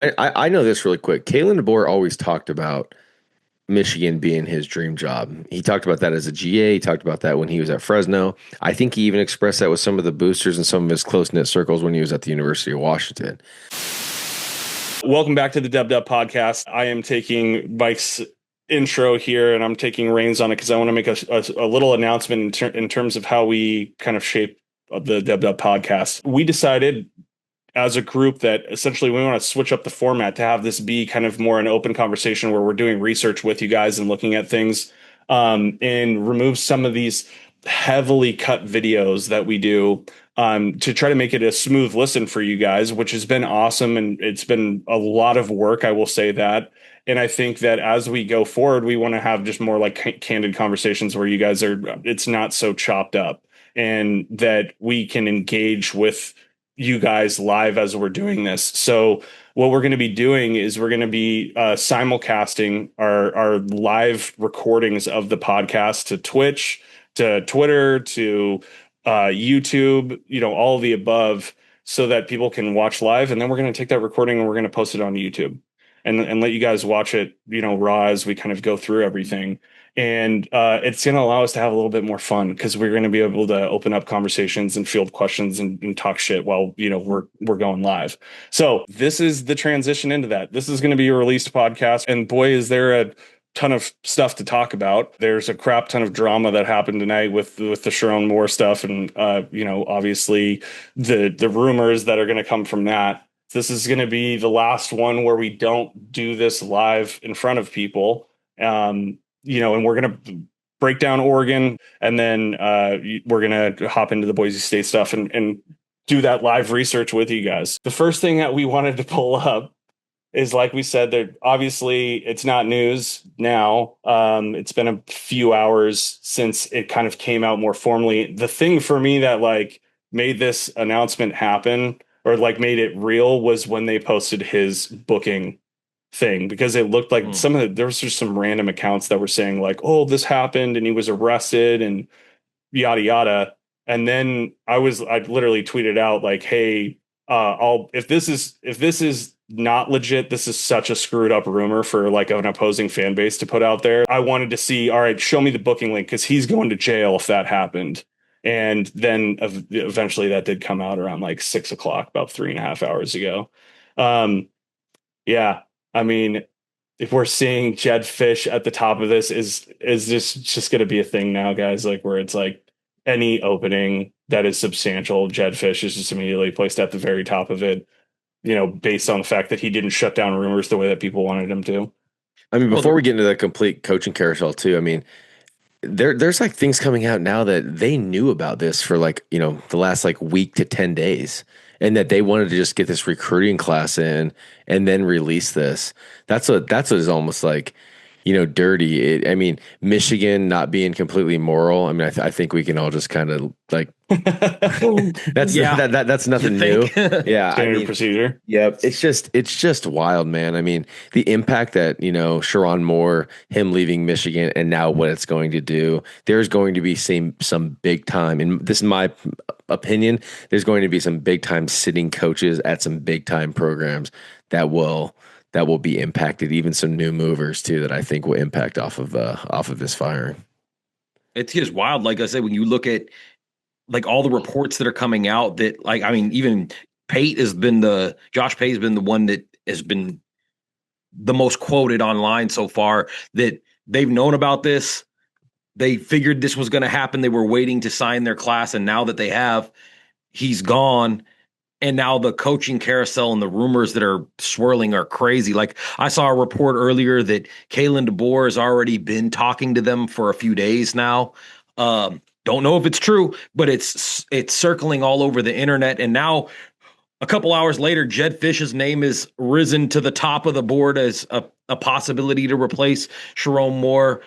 I know this really quick. Kalen DeBoer always talked about Michigan being his dream job. He talked about that as a GA. He talked about that when he was at Fresno. I think he even expressed that with some of the boosters and some of his close knit circles when he was at the University of Washington. Welcome back to the Dub podcast. I am taking Mike's intro here and I'm taking reins on it because I want to make a little announcement in terms of how we kind of shape the Dub podcast. We decided as a group that essentially we want to switch up the format to have this be kind of more an open conversation where we're doing research with you guys and looking at things, and remove some of these heavily cut videos that we do, to try to make it a smooth listen for you guys, which has been awesome. And it's been a lot of work, I will say that. And I think that as we go forward, we want to have just more like candid conversations where you guys it's not so chopped up, and that we can engage with you guys live as we're doing this. So what we're going to be doing is we're going to be simulcasting our live recordings of the podcast to Twitch, to Twitter, to YouTube, all of the above, so that people can watch live. And then we're going to take that recording and we're going to post it on YouTube and let you guys watch it, raw as we kind of go through everything. And it's going to allow us to have a little bit more fun because we're going to be able to open up conversations and field questions and talk shit while, we're going live. So this is the transition into that. This is going to be a released podcast. And boy, is there a ton of stuff to talk about. There's a crap ton of drama that happened tonight with the Sharon Moore stuff. And, obviously the rumors that are going to come from that. This is going to be the last one where we don't do this live in front of people. And we're going to break down Oregon, and then we're going to hop into the Boise State stuff and do that live research with you guys. The first thing that we wanted to pull up is, like we said, that obviously it's not news now. It's been a few hours since it kind of came out more formally. The thing for me that made this announcement happen or made it real was when they posted his booking thing, because it looked like there was just some random accounts that were saying oh, this happened and he was arrested and yada yada. And then I literally tweeted out hey, if this is not legit, this is such a screwed up rumor for an opposing fan base to put out there. I wanted to see, all right, show me the booking link because he's going to jail if that happened. And then eventually that did come out around 6 o'clock, about 3.5 hours ago. Yeah. I mean, if we're seeing Jed Fisch at the top of this, is this just going to be a thing now, guys? Where it's any opening that is substantial, Jed Fisch is just immediately placed at the very top of it, based on the fact that he didn't shut down rumors the way that people wanted him to. I mean, before we get into the complete coaching carousel too, I mean, there's things coming out now that they knew about this for the last week to 10 days, and that they wanted to just get this recruiting class in and then release this. That's what is almost dirty. I mean, Michigan not being completely moral. I mean, I think we can all just kind of that's nothing new. Yeah, standard procedure. Yep. It's just wild, man. I mean, the impact that Sharon Moore, him leaving Michigan, and now what it's going to do. There's going to be some big time, and this is my opinion. There's going to be some big time sitting coaches at some big time programs that will be impacted. Even some new movers too that I think will impact off of this firing. It's just wild. Like I said, when you look at all the reports that are coming out that even Josh Pate has been the one that has been the most quoted online so far, that they've known about this. They figured this was going to happen. They were waiting to sign their class. And now that they have, he's gone. And now the coaching carousel and the rumors that are swirling are crazy. I saw a report earlier that Kalen DeBoer has already been talking to them for a few days now. Don't know if it's true, but it's circling all over the internet. And now a couple hours later, Jed Fisch's name is risen to the top of the board as a possibility to replace Sharon Moore.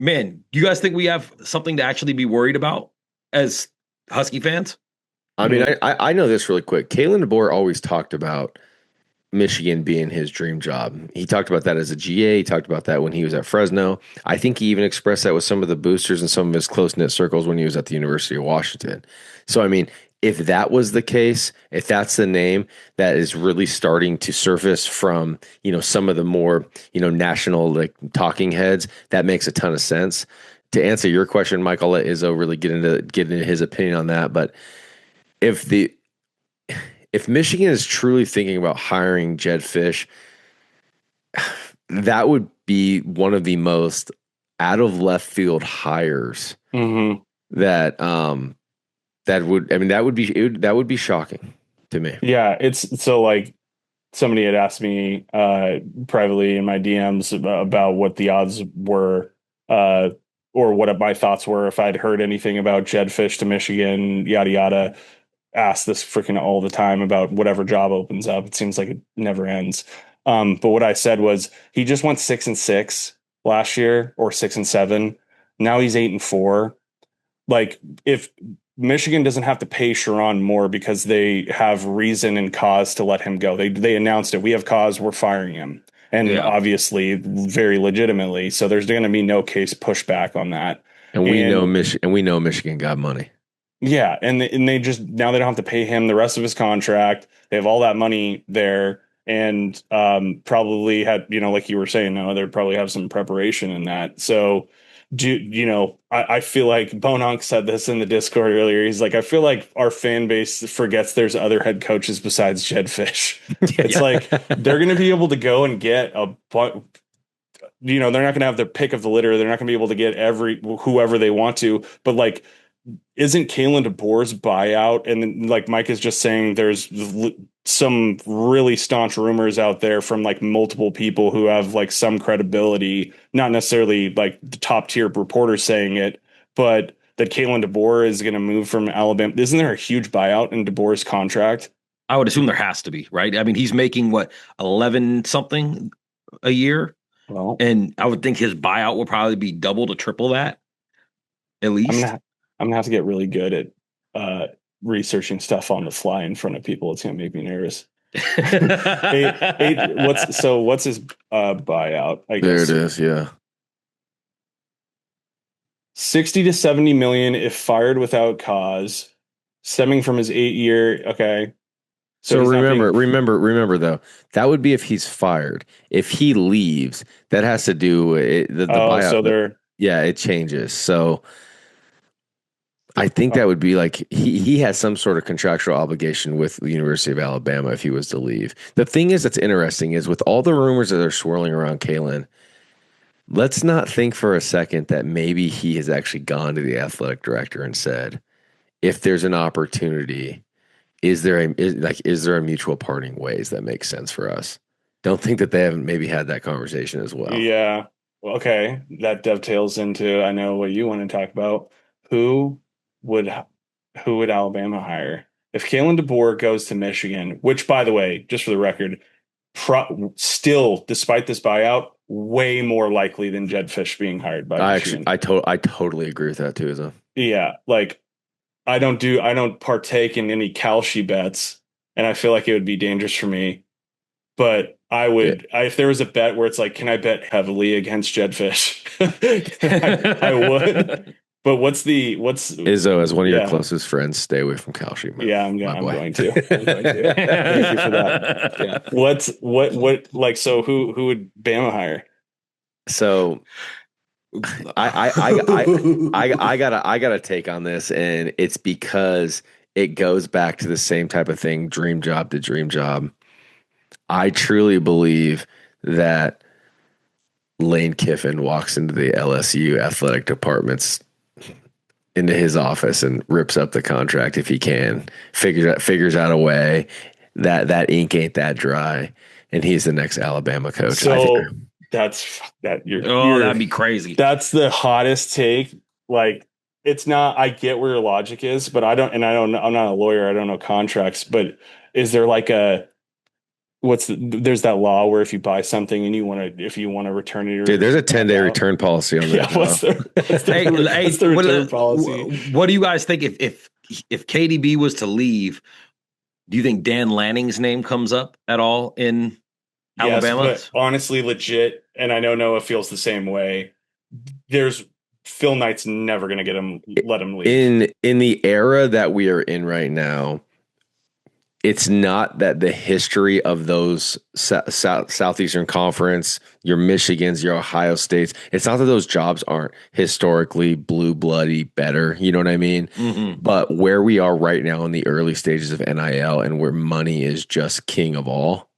Man, do you guys think we have something to actually be worried about as Husky fans? I mean, I know this really quick. Kalen DeBoer always talked about Michigan being his dream job. He talked about that as a GA. He talked about that when he was at Fresno. I think he even expressed that with some of the boosters and some of his close-knit circles when he was at the University of Washington. So, I mean, if that was the case, if that's the name that is really starting to surface from, some of the more, national like talking heads, that makes a ton of sense. To answer your question, Mike, I'll let Izzo really get into his opinion on that. But if Michigan is truly thinking about hiring Jed Fisch, that would be one of the most out of left field hires that that would be shocking to me. Yeah, it's so like somebody had asked me privately in my DMs about what the odds were or what my thoughts were if I'd heard anything about Jed Fisch to Michigan, yada yada. Ask this freaking all the time about whatever job opens up. It seems like it never ends. But what I said was he just went 6-6 last year, or 6-7. Now he's 8-4. Like, if Michigan doesn't have to pay Sharon more because they have reason and cause to let him go. They announced it. We have cause. We're firing him. And obviously very legitimately. So there's going to be no case pushback on that. And we know Michigan got money. Yeah, and they just, now they don't have to pay him the rest of his contract. They have all that money there, and probably had, like you were saying, they probably have some preparation in that. So, I feel like Bononk said this in the Discord earlier. He's like, I feel like our fan base forgets there's other head coaches besides Jed Fisch. It's like they're going to be able to go and get they're not going to have their pick of the litter. They're not going to be able to get whoever they want to, but like, isn't Kalen DeBoer's buyout? And then, like Mike is just saying, there's some really staunch rumors out there from like multiple people who have like some credibility, not necessarily like the top tier reporters saying it, but that Kalen DeBoer is going to move from Alabama. Isn't there a huge buyout in DeBoer's contract? I would assume there has to be, right? I mean, he's making what, 11 something a year? Well, and I would think his buyout will probably be double to triple that, at least. I'm gonna have to get really good at researching stuff on the fly in front of people. It's gonna make me nervous. What's his buyout? I guess there it is. Yeah, 60 to 70 million if fired without cause, stemming from his 8-year. Okay. So remember though, that would be if he's fired. If he leaves, that has to do with the buyout. So it changes. So I think that would be like he has some sort of contractual obligation with the University of Alabama if he was to leave. The thing that's interesting is with all the rumors that are swirling around Kalen, let's not think for a second that maybe he has actually gone to the athletic director and said, if there's an opportunity, is there a mutual parting ways that makes sense for us? Don't think that they haven't maybe had that conversation as well. Yeah. Well, okay. That dovetails into, I know what you want to talk about. Who would Alabama hire if Kalen DeBoer goes to Michigan? Which, by the way, just for the record, still, despite this buyout, way more likely than Jed Fisch being hired by Michigan. I totally agree with that too, though. Yeah, like I don't partake in any Kalshi bets, and I feel like it would be dangerous for me. But I would, if there was a bet where it's like, can I bet heavily against Jed Fisch? I would. But what's Izzo, as one of your closest friends, stay away from Kalshi. Yeah, I'm going to. Thank you for that. Yeah. What so who would Bama hire? So I got a take on this, and it's because it goes back to the same type of thing, dream job to dream job. I truly believe that Lane Kiffin walks into the LSU athletic department's into his office and rips up the contract if he can, figures out a way that ink ain't that dry, and he's the next Alabama coach. So that'd be crazy. That's the hottest take. Like, it's not, I get where your logic is, but I'm not a lawyer. I don't know contracts, but is there like there's that law where if you buy something and if you want to return it, dude, there's a 10-day return policy on that. Yeah, what's the return policy? What do you guys think if KDB was to leave? Do you think Dan Lanning's name comes up at all in Alabama? But honestly, legit, and I know Noah feels the same way. There's Phil Knight's never going to let him leave. In the era that we are in right now, it's not that the history of those Southeastern Conference, your Michigans, your Ohio States, it's not that those jobs aren't historically blue bloody better. You know what I mean? Mm-hmm. But where we are right now in the early stages of NIL and where money is just king of all,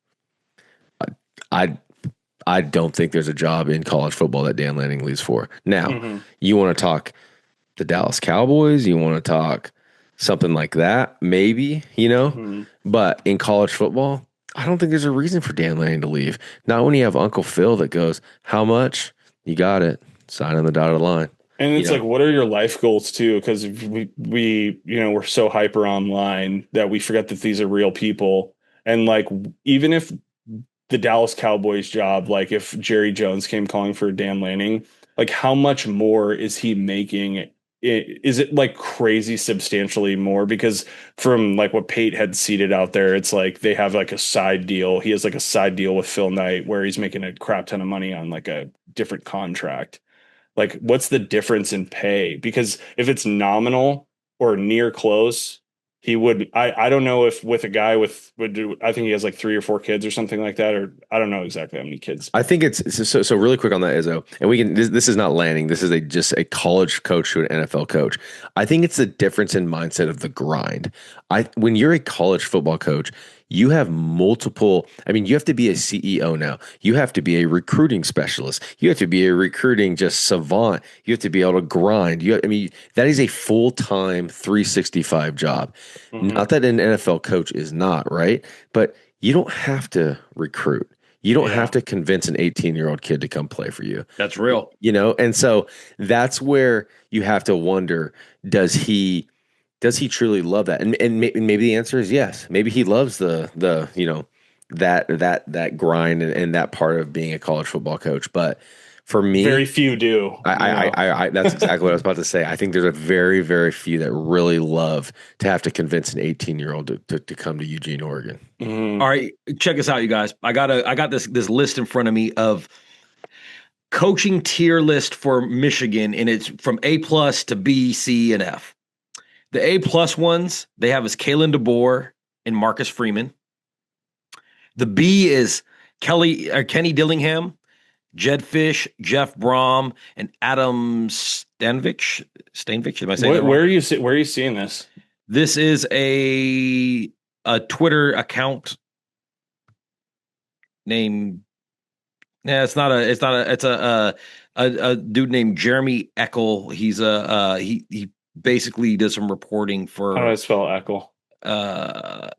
I don't think there's a job in college football that Dan Lanning leaves for. Now, you want to talk the Dallas Cowboys, you want to talk something like that, maybe, but in college football, I don't think there's a reason for Dan Lanning to leave. Not when you have Uncle Phil that goes, how much? You got it. Sign on the dotted line. And it's like, what are your life goals too? Because we're so hyper online that we forget that these are real people. And like, even if the Dallas Cowboys job, like if Jerry Jones came calling for Dan Lanning, like how much more is he making? Is it like crazy substantially more? Because from like what Pate had seeded out there, it's like they have like a side deal. He has like a side deal with Phil Knight where he's making a crap ton of money on like a different contract. Like, what's the difference in pay? Because if it's nominal or near close, he would. I don't know if with a guy would do. I think he has like 3 or 4 kids or something like that, or I don't know exactly how many kids. I think it's so really quick on that, Izzo, and we can. This is not Lanning. This is just a college coach to an NFL coach. I think it's the difference in mindset of the grind. When you're a college football coach, you have multiple. I mean, you have to be a CEO now. You have to be a recruiting specialist. You have to be a recruiting just savant. You have to be able to grind. That is a full-time 365 job. Not that an NFL coach is not, right? But you don't have to recruit. You don't have to convince an 18-year-old kid to come play for you. That's real. And so that's where you have to wonder, does he truly love that? And maybe the answer is yes. Maybe he loves the that grind and that part of being a college football coach. But for me, very few do. I that's exactly what I was about to say. I think there's a very, very few that really love to have to convince an 18-year-old to come to Eugene, Oregon. All right, check us out, you guys. I got this list in front of me of coaching tier list for Michigan, and it's from A+ to B, C, and F. The A+ ones they have is Kalen DeBoer and Marcus Freeman. The B is Kenny Dillingham, Jed Fisch, Jeff Brom, and Adam Stanvich. Am I saying that wrong? Where are you seeing this? This is a Twitter account named. Yeah, it's a dude named Jeremy Eckel. He's he basically does some reporting for. How do I spell Eckel?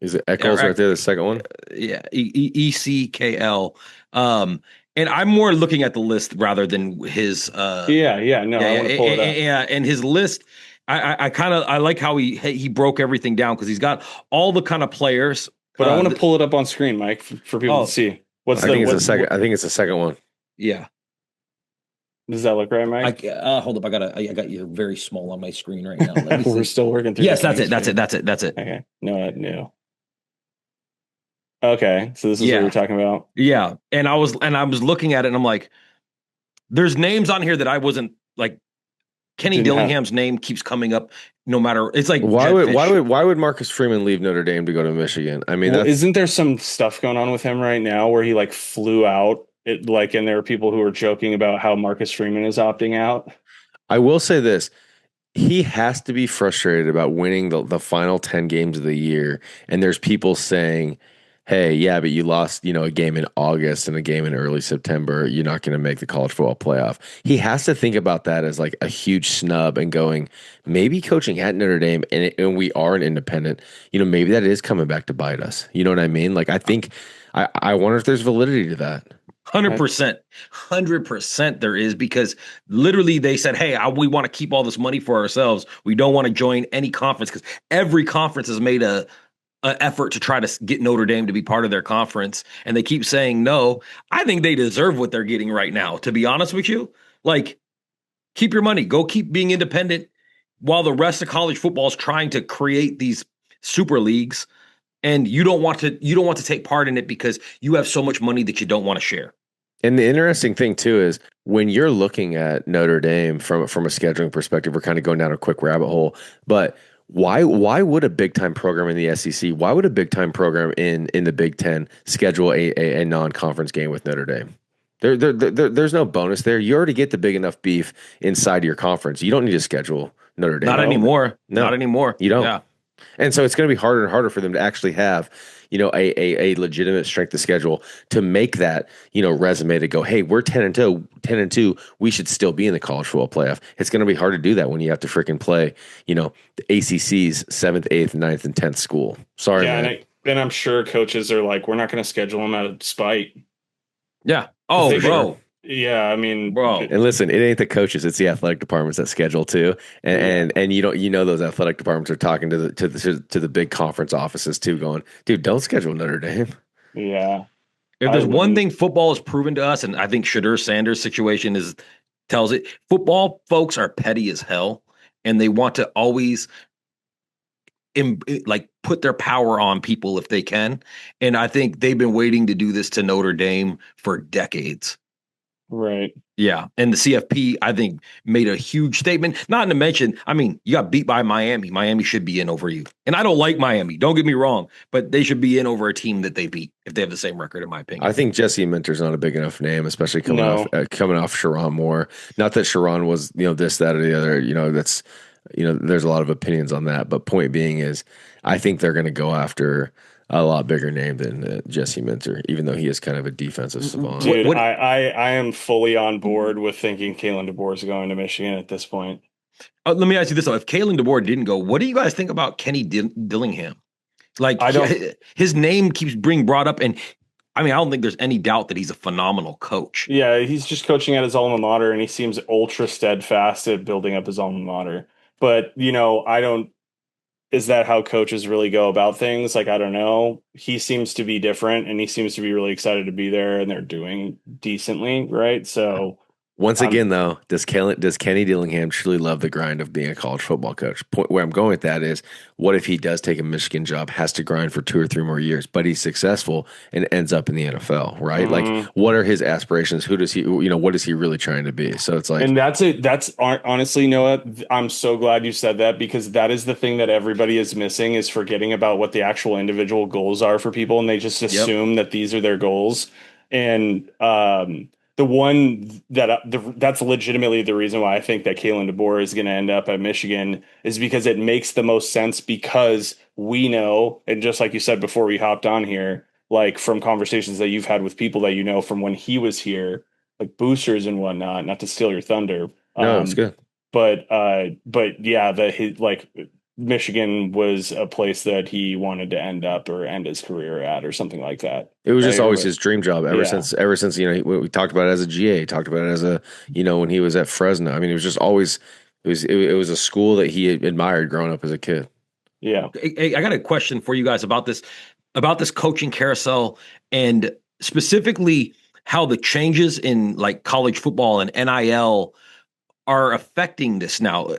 Is it Eccles right there? The second one. Yeah, ECKL. And I'm more looking at the list rather than his. No, I want to pull it up. Yeah, and his list. I like how he broke everything down because he's got all the kind of players. But I want to pull it up on screen, Mike, for people to see. I think it's the second one. Yeah. Does that look right, Mike? Hold up. I got you very small on my screen right now. We're still working through. Yes, that's it. Okay. No. Okay, so this is what you're talking about. Yeah, and I was looking at it, and I'm like, there's names on here that I wasn't like. Kenny Dillingham's name keeps coming up, no matter. It's like why would Marcus Freeman leave Notre Dame to go to Michigan? I mean, isn't there some stuff going on with him right now where he like flew out? And there are people who are joking about how Marcus Freeman is opting out. I will say this. He has to be frustrated about winning the final 10 games of the year. And there's people saying, hey, yeah, but you lost, a game in August and a game in early September. You're not going to make the college football playoff. He has to think about that as like a huge snub and going, maybe coaching at Notre Dame and we are an independent, maybe that is coming back to bite us. You know what I mean? Like, I think, I wonder if there's validity to that. 100% there is, because literally they said, hey, we want to keep all this money for ourselves. We don't want to join any conference, because every conference has made a effort to try to get Notre Dame to be part of their conference. And they keep saying no. I think they deserve what they're getting right now, to be honest with you. Like, keep your money, go keep being independent while the rest of college football is trying to create these super leagues. And you don't want to take part in it because you have so much money that you don't want to share. And the interesting thing too is when you're looking at Notre Dame from a scheduling perspective, we're kind of going down a quick rabbit hole. But why would a big time program in the SEC, why would a big time program in the Big Ten schedule a non-conference game with Notre Dame? There's no bonus there. You already get the big enough beef inside your conference. You don't need to schedule Notre Dame. Not anymore. No, Not anymore. you don't. Yeah. And so it's going to be harder and harder for them to actually have, a legitimate strength of schedule to make that, resume to go, hey, we're 10-2, we should still be in the college football playoff. It's going to be hard to do that when you have to freaking play, the ACC's 7th, 8th, 9th, and 10th school. Sorry, man. And I'm sure coaches are like, we're not going to schedule them out of spite. Yeah. Oh, bro. Yeah, I mean, bro. And listen, it ain't the coaches; it's the athletic departments that schedule too. And those athletic departments are talking to the big conference offices too, going, dude, don't schedule Notre Dame. Yeah. If there's one thing football has proven to us, and I think Shadur Sanders' situation tells it, football folks are petty as hell, and they want to always put their power on people if they can. And I think they've been waiting to do this to Notre Dame for decades. Right. Yeah. And the CFP, I think, made a huge statement. Not to mention, I mean, you got beat by Miami. Miami should be in over you. And I don't like Miami. Don't get me wrong. But they should be in over a team that they beat if they have the same record, in my opinion. I think Jesse Minter's not a big enough name, especially coming off Sharon Moore. Not that Sharon was, this, that, or the other. That's, there's a lot of opinions on that. But point being is, I think they're going to go after a lot bigger name than Jesse Minter, even though he is kind of a defensive savant. Dude, I am fully on board with thinking Kalen DeBoer is going to Michigan at this point. Let me ask you this though: if Kalen DeBoer didn't go, what do you guys think about Kenny Dillingham? Like, his name keeps being brought up, and I mean, I don't think there's any doubt that he's a phenomenal coach. Yeah, he's just coaching at his alma mater, and he seems ultra steadfast at building up his alma mater. But I don't. Is that how coaches really go about things? Like, I don't know. He seems to be different, and he seems to be really excited to be there, and they're doing decently, right? So once again, though, does Kenny Dillingham truly love the grind of being a college football coach? Where I'm going with that is, what if he does take a Michigan job, has to grind for 2 or 3 more years, but he's successful and ends up in the NFL, right? Mm-hmm. Like, what are his aspirations? Who does he, what is he really trying to be? So it's like, and that's honestly, Noah, I'm so glad you said that, because that is the thing that everybody is missing, is forgetting about what the actual individual goals are for people, and they just assume that these are their goals. And the one that's legitimately the reason why I think that Kalen DeBoer is going to end up at Michigan is because it makes the most sense, because we know, and just like you said before we hopped on here, like from conversations that you've had with people that from when he was here, like boosters and whatnot, not to steal your thunder. No, it's good. But yeah, Michigan was a place that he wanted to end up or end his career at, or something like that. It was just always his dream job ever since we talked about it as a GA, talked about it as a when he was at Fresno. I mean, it was just always it was a school that he admired growing up as a kid. Yeah, I got a question for you guys about this coaching carousel, and specifically how the changes in like college football and NIL are affecting this now.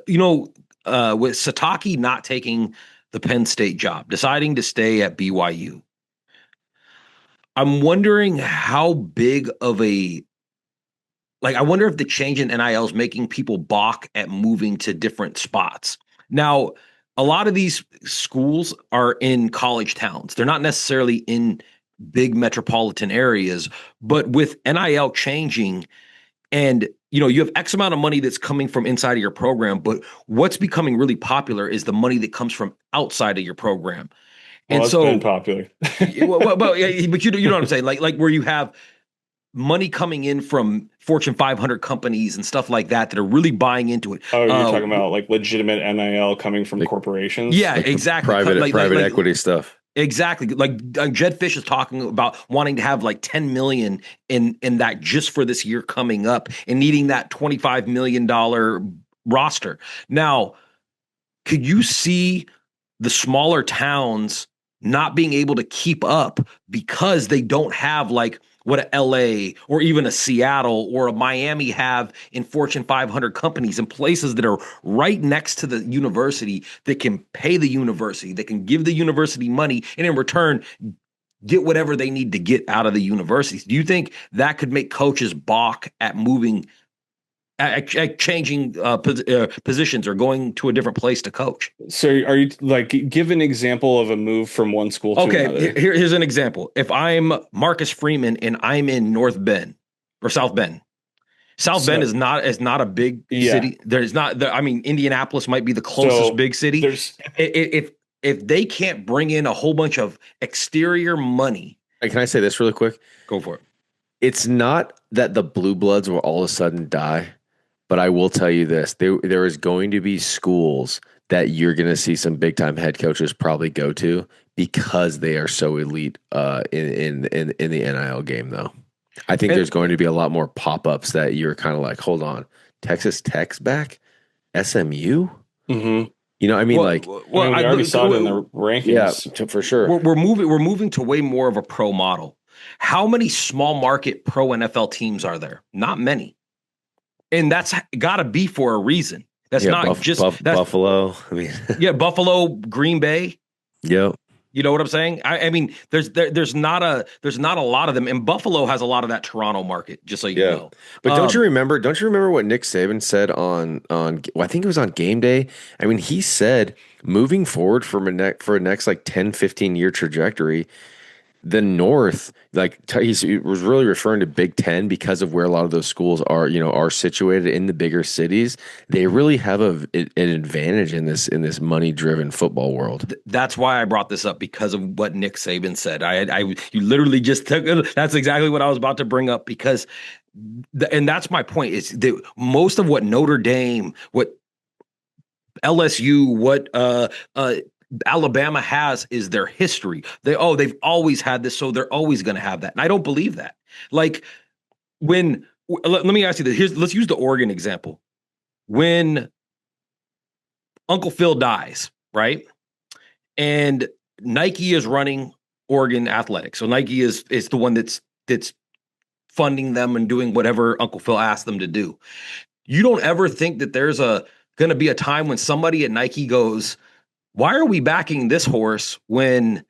With Sataki not taking the Penn State job, deciding to stay at BYU, I'm wondering how big of I wonder if the change in NIL is making people balk at moving to different spots. Now, a lot of these schools are in college towns. They're not necessarily in big metropolitan areas, but with NIL changing, and you have X amount of money that's coming from inside of your program, but what's becoming really popular is the money that comes from outside of your program. And so, been popular. but you know what I'm saying? Like where you have money coming in from Fortune 500 companies and stuff like that are really buying into it. Oh, you're talking about like legitimate NIL coming from corporations? Yeah, exactly. Private equity stuff. Exactly. Like Jed Fisch is talking about wanting to have like 10 million in that just for this year coming up, and needing that $25 million roster. Now, could you see the smaller towns not being able to keep up because they don't have like what a LA or even a Seattle or a Miami have in Fortune 500 companies, and places that are right next to the university that can pay the university, that can give the university money, and in return get whatever they need to get out of the universities. Do you think that could make coaches balk at moving, at changing positions or going to a different place to coach? So are you like, give an example of a move from one school to another? Here's an example. If I'm Marcus Freeman and I'm in North Bend or South Bend, Bend is not a big city. There's not. I mean, Indianapolis might be the closest big city. If they can't bring in a whole bunch of exterior money. Hey, can I say this really quick? Go for it. It's not that the blue bloods will all of a sudden die, but I will tell you this. There is going to be schools that you're going to see some big time head coaches probably go to because they are so elite in the NIL game, though. I think there's going to be a lot more pop-ups that you're kind of like, hold on, Texas Tech's back? SMU? Mm-hmm. You know, I mean, we already saw it in the rankings. Yeah, for sure. We're moving to way more of a pro model. How many small market pro NFL teams are there? Not many, and that's got to be for a reason. That's not just Buffalo. I mean, Buffalo, Green Bay. Yep. You know what I'm saying? I mean, there's not a lot of them, and Buffalo has a lot of that Toronto market. Just so you know. But don't you remember what Nick Saban said on I think it was on Game Day. I mean, he said moving forward for a next like 10, 15 year trajectory, the North, like he was really referring to Big Ten because of where a lot of those schools are situated in the bigger cities. They really have an advantage in this money driven football world. That's why I brought this up, because of what Nick Saban said. You literally just took it. That's exactly what I was about to bring up, because and that's my point, is that most of what Notre Dame, what LSU, what Alabama has is their history. They've always had this, so they're always going to have that. And I don't believe that. Like, let me ask you this. Let's use the Oregon example. When Uncle Phil dies, right? And Nike is running Oregon athletics. So Nike is the one that's funding them and doing whatever Uncle Phil asked them to do. You don't ever think that there's going to be a time when somebody at Nike goes, why are we backing this horse when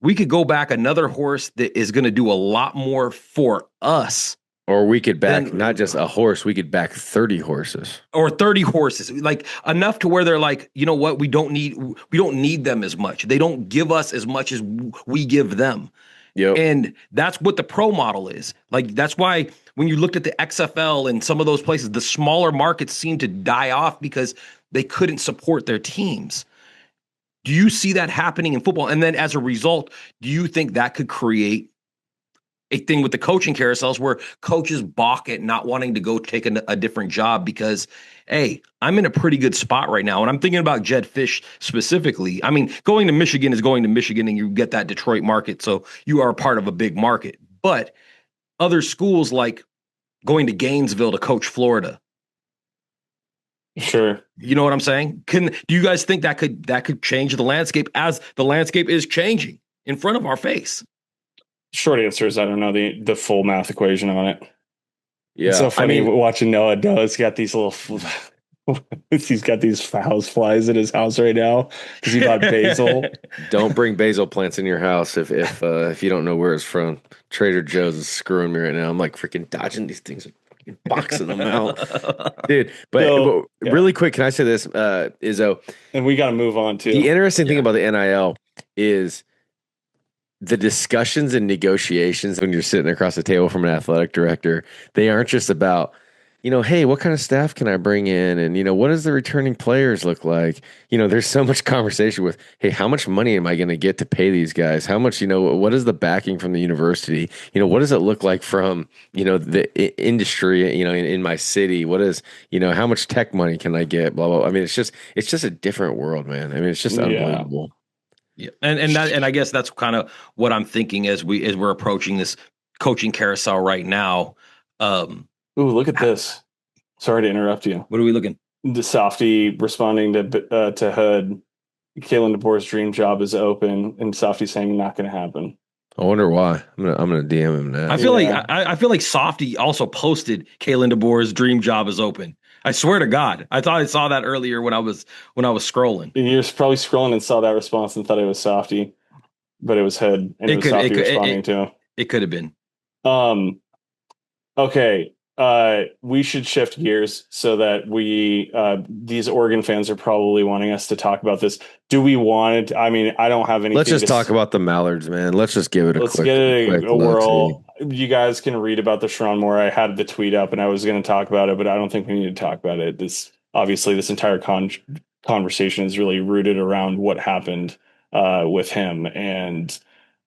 we could go back another horse that is going to do a lot more for us? Or we could back not just a horse, we could back 30 horses. Or 30 horses. Like, enough to where they're like, you know what, we don't need them as much. They don't give us as much as we give them. Yep. And that's what the pro model is. Like, that's why when you looked at the XFL and some of those places, the smaller markets seemed to die off because they couldn't support their teams. Do you see that happening in football? And then as a result, do you think that could create a thing with the coaching carousels where coaches balk at not wanting to go take a different job because, hey, I'm in a pretty good spot right now? And I'm thinking about Jed Fisch specifically. I mean, going to Michigan is going to Michigan, and you get that Detroit market, so you are a part of a big market. But other schools, like going to Gainesville to coach Florida. Sure. You know what I'm saying? Do you guys think that could change the landscape as the landscape is changing in front of our face? Short answer is I don't know the full math equation on it. Yeah. It's so funny watching Noah. Noah's got these he's got these house flies in his house right now because he bought basil. Don't bring basil plants in your house if you don't know where it's from. Trader Joe's is screwing me right now. I'm like freaking dodging these things. Boxing them out, dude. But really quick, can I say this, Izzo? And we got to move on too. The interesting thing about the NIL is the discussions and negotiations when you're sitting across the table from an athletic director. They aren't just about, hey, what kind of staff can I bring in? And, what does the returning players look like? There's so much conversation with, hey, how much money am I going to get to pay these guys? How much, what is the backing from the university? What does it look like from, the industry, in my city? What is, how much tech money can I get? Blah, blah. I mean, it's just a different world, man. I mean, it's just unbelievable. Yeah. And I guess that's kind of what I'm thinking as we're approaching this coaching carousel right now. Ooh, look at this. Sorry to interrupt you. What are we looking? The Softy responding to HUD. Kalen DeBoer's dream job is open, and Softy saying not going to happen. I wonder why. I'm gonna DM him now. I feel like Softy also posted Kalen DeBoer's dream job is open. I swear to God, I thought I saw that earlier when I was scrolling. You're probably scrolling and saw that response and thought it was Softy. but it was head, and it was SoFi responding to him. It could have been. Okay. We should shift gears so that these Oregon fans are probably wanting us to talk about this. Do we want it? I mean, I don't have anything. Let's just talk about the Mallards, man. Let's just give it a quick whirl. You guys can read about the Sherrone Moore. I had the tweet up and I was going to talk about it, but I don't think we need to talk about it. This entire conversation is really rooted around what happened with him. And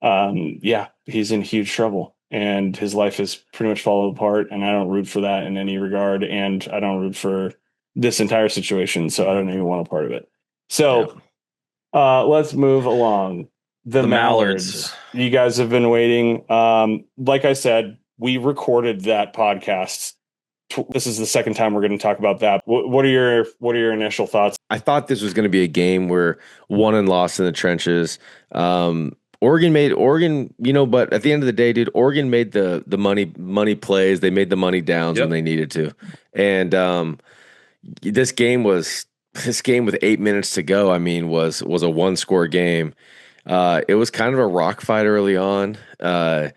he's in huge trouble. And his life has pretty much fallen apart, and I don't root for that in any regard, and I don't root for this entire situation, so I don't even want a part of it. So let's move along. The Mallards. You guys have been waiting. Like I said, we recorded that podcast. This is the second time we're going to talk about that. What are your initial thoughts? I thought this was going to be a game where won and lost in the trenches. Oregon, but at the end of the day, dude, Oregon made the money plays. They made the money downs when they needed to. And this game with 8 minutes to go, I mean, was a 1-score game. It was kind of a rock fight early on. Now,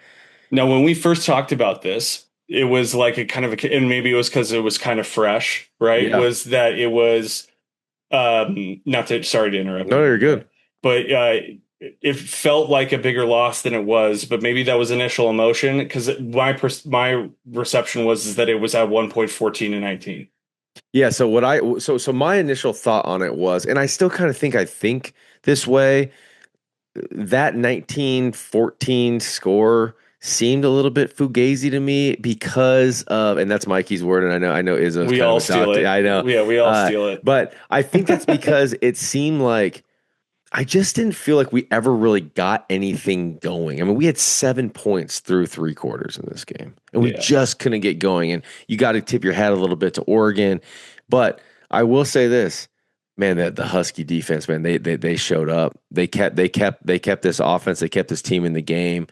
when we first talked about this, it was like and maybe it was because it was kind of fresh, right? Yeah. Was that it was sorry to interrupt. No, you're good. But it felt like a bigger loss than it was, but maybe that was initial emotion, because my reception was that it was at 1.14-19. Yeah. So my initial thought on it was, and I still kind of think this way, that 19-14 score seemed a little bit fugazi to me because of, and that's Mikey's word, and I know Izzo's we all steal it. I know. Yeah, we all steal it. But I think that's because it seemed like I just didn't feel like we ever really got anything going. I mean, we had 7 points through 3 quarters in this game, and we just couldn't get going. And you got to tip your hat a little bit to Oregon. But I will say this, man, that the Husky defense, man, they showed up. They kept this offense. They kept this team in the game.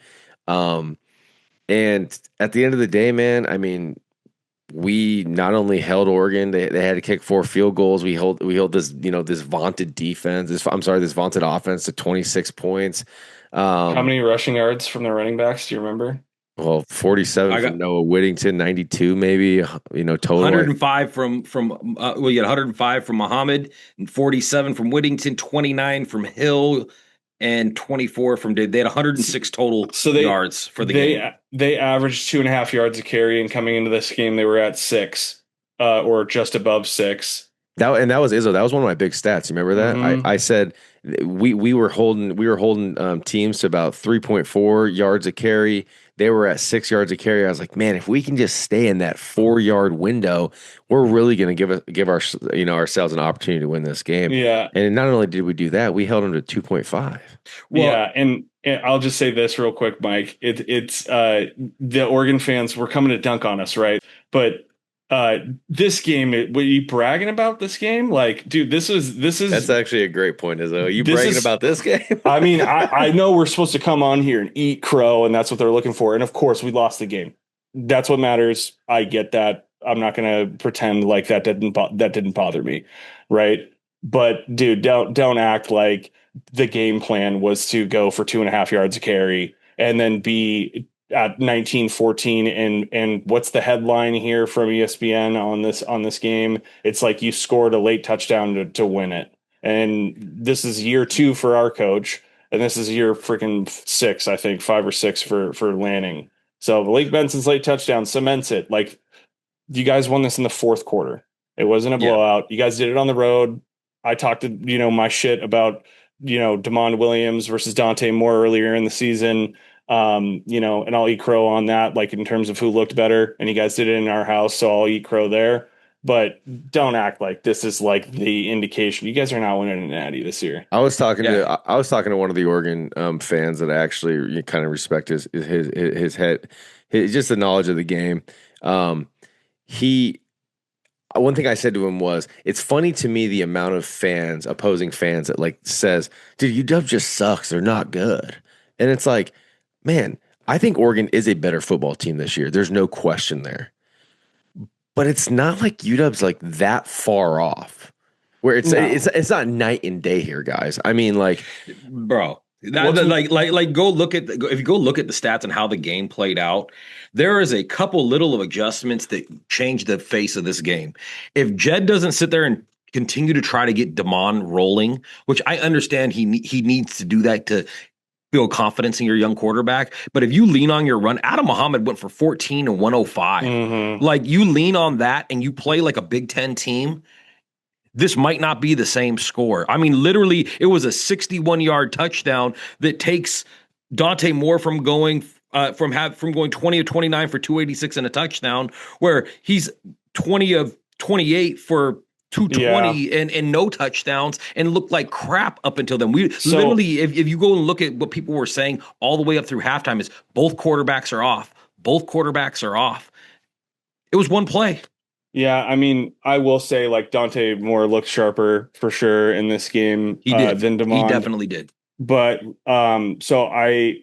And at the end of the day, man, I mean, we not only held Oregon, they had to kick 4 field goals. We hold this, this vaunted defense, this vaunted offense to 26 points. How many rushing yards from the running backs do you remember? Well, 47 from Noah Whittington, 92 maybe, total. 105 from you had 105 from Muhammad, and 47 from Whittington, 29 from Hill, and 24 from Dave. They had 106 total yards for the game. They averaged 2.5 yards a carry, and coming into this game, they were at 6 or just above 6. That was Izzo. That was one of my big stats. You remember that? Mm-hmm. I said we were holding teams to about 3.4 yards a carry. They were at 6 yards a carry. I was like, man, if we can just stay in that 4-yard window, we're really going to give ourselves an opportunity to win this game. Yeah. And not only did we do that, we held them to 2.5. Well, yeah, and I'll just say this real quick, Mike. It's the Oregon fans were coming to dunk on us, right? But this game, were you bragging about this game? Like, dude, this is that's actually a great point, Izzo. Are you bragging about this game? I mean, I know we're supposed to come on here and eat crow, and that's what they're looking for. And of course, we lost the game. That's what matters. I get that. I'm not going to pretend like that didn't bother me, right? But dude, don't act like the game plan was to go for 2.5 yards a carry and then be at 19-14, and what's the headline here from ESPN on this game? It's like you scored a late touchdown to win it. And this is year 2 for our coach, and this is year freaking 6, I think 5 or 6 for Lanning. So Blake Benson's late touchdown cements it. Like, you guys won this in the 4th quarter. It wasn't a blowout. You guys did it on the road. I talked to my shit about Damon Williams versus Dante more earlier in the season. And I'll eat crow on that, like in terms of who looked better, and you guys did it in our house, so I'll eat crow there. But don't act like this is like the indication. You guys are not winning an Natty this year. I was talking to one of the Oregon fans that I actually kind of respect his head, just the knowledge of the game. One thing I said to him was, it's funny to me the amount of opposing fans that like says, dude, UW just sucks. They're not good. And it's like, man, I think Oregon is a better football team this year. There's no question there. But it's not like UW's like that far off. Where it's not night and day here, guys. I mean, like, bro, Go look at if you go look at the stats and how the game played out, there is a couple little of adjustments that change the face of this game. If Jed doesn't sit there and continue to try to get Damon rolling, which I understand he needs to do that to build confidence in your young quarterback. But if you lean on your run, Adam Muhammad went for 14 and 105. Like you lean on that and you play like a Big Ten team, this might not be the same score. I mean, literally, it was a 61-yard touchdown that takes Dante Moore from going from going 20 of 29 for 286 and a touchdown, where he's 20 of 28 for 220 and no touchdowns and looked like crap up until then. Literally, if you go and look at what people were saying all the way up through halftime, is both quarterbacks are off. Both quarterbacks are off. It was one play. Yeah, I mean, I will say like Dante Moore looked sharper for sure in this game than Damon. He definitely did. But so I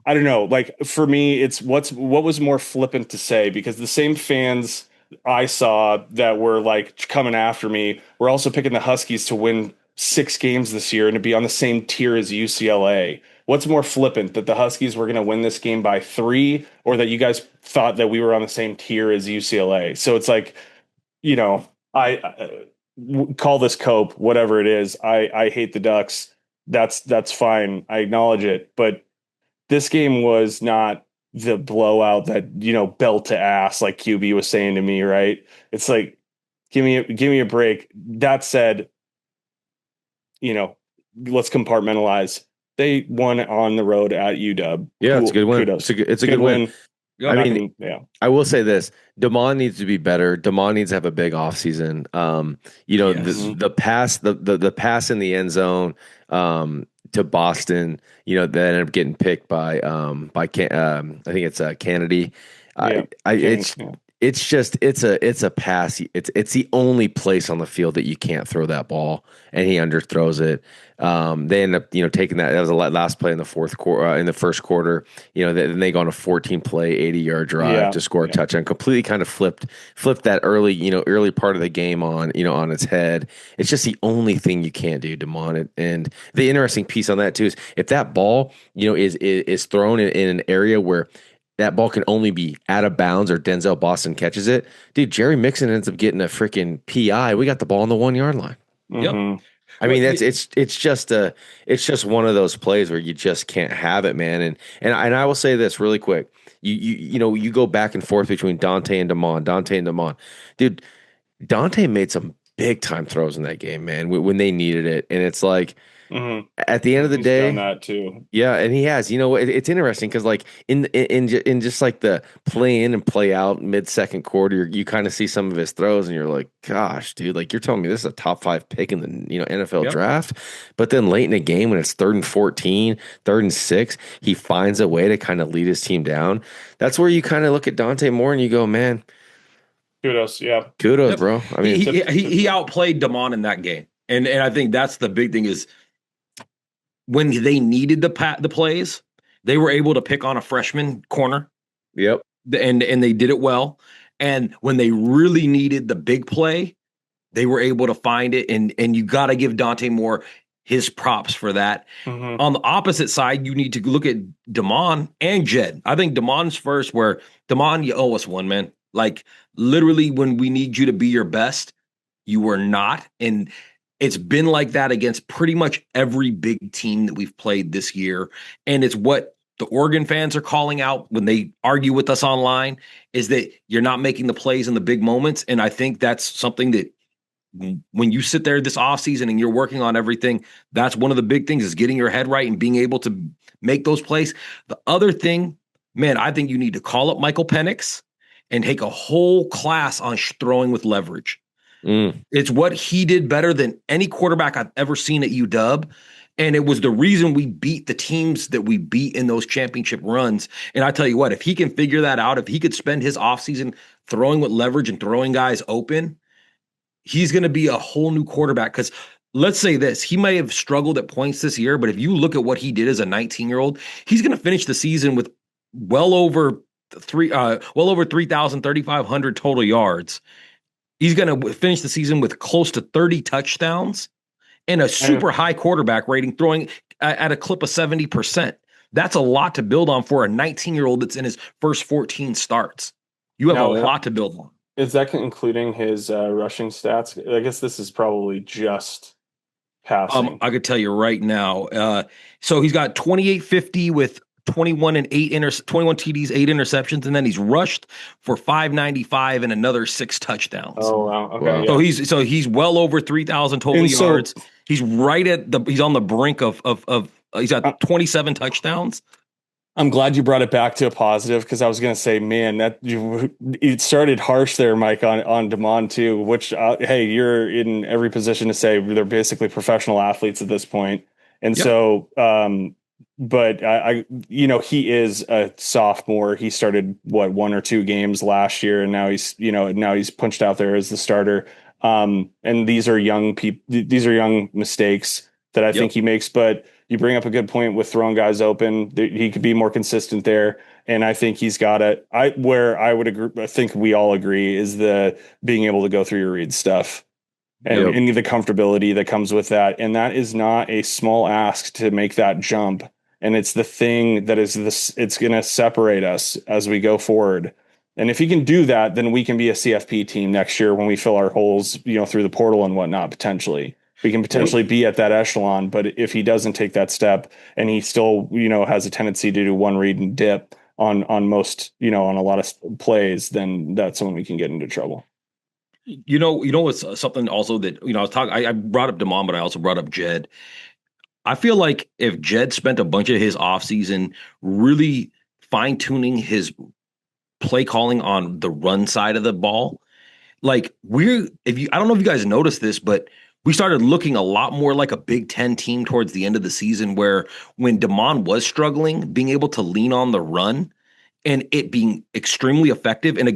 don't know. Like for me, it's what was more flippant to say, because the same fans I saw that were like coming after me were also picking the Huskies to win 6 games this year and to be on the same tier as UCLA. What's more flippant, that the Huskies were going to win this game by 3, or that you guys thought that we were on the same tier as UCLA? So it's like, you know, I call this cope, whatever it is. I hate the Ducks. That's fine. I acknowledge it. But this game was not the blowout that, you know, belt to ass, like QB was saying to me, right? It's like, give me a break. That said, you know, let's compartmentalize. They won on the road at UW. Yeah, it's a good win. Kudos. It's a good win. I mean, I will say this: Damon needs to be better. Damon needs to have a big offseason. You know, the pass, the pass in the end zone to Boston. You know, that ended up getting picked by I think it's Kennedy. It's a pass. It's the only place on the field that you can't throw that ball, and he underthrows it. They end up, you know, taking that. That was the last play in the fourth quarter. In the first quarter, you know, then they go on a 14-play, 80-yard drive to score a touchdown. Completely kind of flipped that early part of the game on its head. It's just the only thing you can't do, Damon. And the interesting piece on that too is if that ball, you know, is thrown in an area where that ball can only be out of bounds or Denzel Boston catches it, dude, Jerry Mixon ends up getting a freaking PI. We got the ball on the 1-yard line. Yep. I mean, it's just one of those plays where you just can't have it, man. And I will say this really quick. You go back and forth between Dante and Damon. Dude, Dante made some big time throws in that game, man, when they needed it. And it's like, at the end of the day, done that too. Yeah, and he has. You know, it's interesting because like in just like the play in and play out mid-second quarter, you kind of see some of his throws, and you're like, gosh, dude, like you're telling me this is a top 5 pick in the NFL draft, but then late in the game when it's 3rd and 14, 3rd and 6, he finds a way to kind of lead his team down. That's where you kind of look at Dante Moore and you go, man, kudos, bro. I mean, he outplayed Damon in that game, and I think that's the big thing is, when they needed the plays, they were able to pick on a freshman corner. Yep. And they did it well. And when they really needed the big play, they were able to find it. And you got to give Dante Moore his props for that. On the opposite side, you need to look at Damon and Jed. I think Damon's first, where Damon, you owe us one, man. Like literally when we need you to be your best, you were not. And it's been like that against pretty much every big team that we've played this year. And it's what the Oregon fans are calling out when they argue with us online, is that you're not making the plays in the big moments. And I think that's something that when you sit there this offseason and you're working on everything, that's one of the big things, is getting your head right and being able to make those plays. The other thing, man, I think you need to call up Michael Penix and take a whole class on throwing with leverage. It's what he did better than any quarterback I've ever seen at UW. And it was the reason we beat the teams that we beat in those championship runs. And I tell you what, if he can figure that out, if he could spend his offseason throwing with leverage and throwing guys open, he's going to be a whole new quarterback. Because let's say this, he may have struggled at points this year, but if you look at what he did as a 19-year-old, he's going to finish the season with well over 3,500 total yards. He's going to finish the season with close to 30 touchdowns and a super high quarterback rating, throwing at a clip of 70%. That's a lot to build on for a 19-year-old that's in his first 14 starts. You have a lot to build on. Is that including his rushing stats? I guess this is probably just passing. I could tell you right now. So he's got 2850 with 21 TDs, 8 interceptions, and then he's rushed for 595 and another 6 touchdowns. Oh wow. Okay. Wow. Yeah. So he's well over 3,000 total yards. He's right at he's on the brink of he's got 27 touchdowns. I'm glad you brought it back to a positive, because I was going to say, man, it started harsh there, Mike, on Damon too. Which, hey, you're in every position to say they're basically professional athletes at this point, and so, but he is a sophomore. He started 1 or 2 games last year, and now he's punched out there as the starter. And these are young people. These are young mistakes that I think he makes, but. You bring up a good point with throwing guys open. He could be more consistent there. And I think he's got it. Where I would agree, I think we all agree, is the being able to go through your read stuff and the comfortability that comes with that. And that is not a small ask to make that jump. And it's the thing that is it's going to separate us as we go forward. And if he can do that, then we can be a CFP team next year when we fill our holes, through the portal and whatnot, potentially. We can potentially be at that echelon, but if he doesn't take that step and he still, has a tendency to do one read and dip on most, on a lot of plays, then that's when we can get into trouble. What's something also that, I brought up Damon, but I also brought up Jed. I feel like if Jed spent a bunch of his offseason really fine tuning his play calling on the run side of the ball, I don't know if you guys noticed this, but we started looking a lot more like a Big Ten team towards the end of the season, where when Damon was struggling, being able to lean on the run and it being extremely effective. And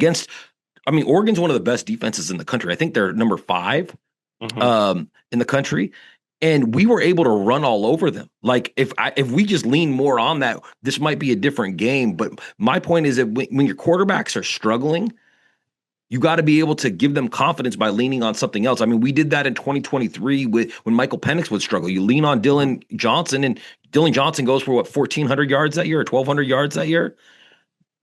Oregon's one of the best defenses in the country. I think they're number 5 in the country. And we were able to run all over them. If we just lean more on that, this might be a different game. But my point is that when your quarterbacks are struggling, you got to be able to give them confidence by leaning on something else. We did that in 2023 when Michael Penix would struggle. You lean on Dylan Johnson, and Dylan Johnson goes for 1,400 yards that year or 1,200 yards that year.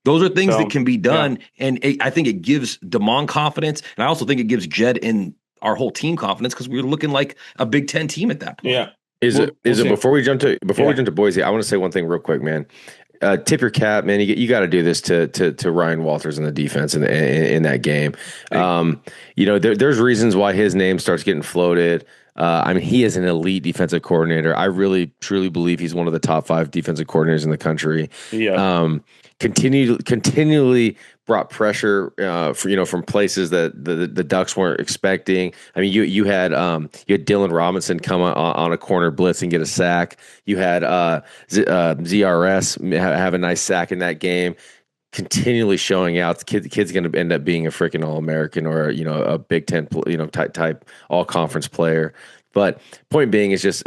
Those are things that can be done, and I think it gives Damon confidence, and I also think it gives Jed and our whole team confidence, because we were looking like a Big Ten team at that point. Yeah. Is it before we jump to Boise? I want to say one thing real quick, man. Tip your cap, man. You got to do this to Ryan Walters in the defense in that game. There's reasons why his name starts getting floated. He is an elite defensive coordinator. I really truly believe he's one of the top 5 defensive coordinators in the country. Yeah. Continually brought pressure, from places that the Ducks weren't expecting. You had Dylan Robinson come on a corner blitz and get a sack. You had ZRS have a nice sack in that game. Continually showing out, the kid's going to end up being a freaking All-American or a Big Ten type all-conference player. But point being is just,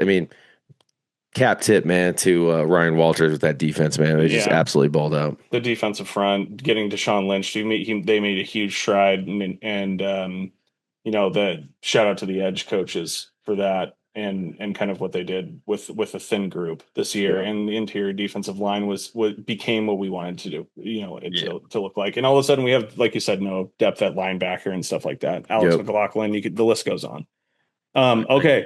cap tip, man, to Ryan Walters with that defense, man. They just absolutely balled out. The defensive front, getting Deshaun Lynch, they made a huge stride, and the shout out to the edge coaches for that, and kind of what they did with a thin group this year, and the interior defensive line was what became what we wanted to do, to look like. And all of a sudden we have, like you said, no depth at linebacker and stuff like that. Alex McLaughlin, the list goes on. Okay.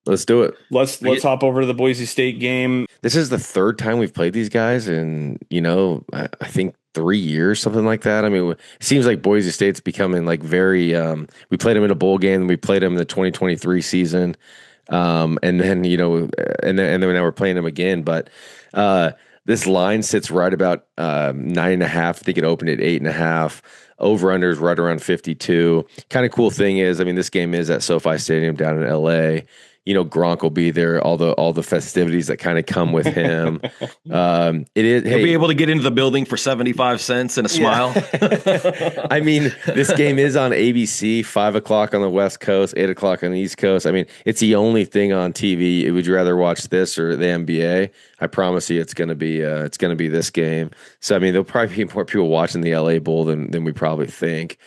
Let's do it. Let's hop over to the Boise State game. This is the 3rd time we've played these guys in, I think 3 years, something like that. It seems like Boise State's becoming very, we played them in a bowl game, we played them in the 2023 season. And then, and then now we're playing them again. But this line sits right about 9.5. I think it opened at 8.5. Over-under is right around 52. Kind of cool thing is, this game is at SoFi Stadium down in LA. Gronk will be there, all the festivities that kind of come with him. He'll be able to get into the building for 75 cents and a smile. This game is on ABC, 5:00 on the West Coast, 8:00 on the East Coast. It's the only thing on TV. Would you rather watch this or the NBA? I promise you, it's gonna be this game. So there'll probably be more people watching the LA Bowl than we probably think.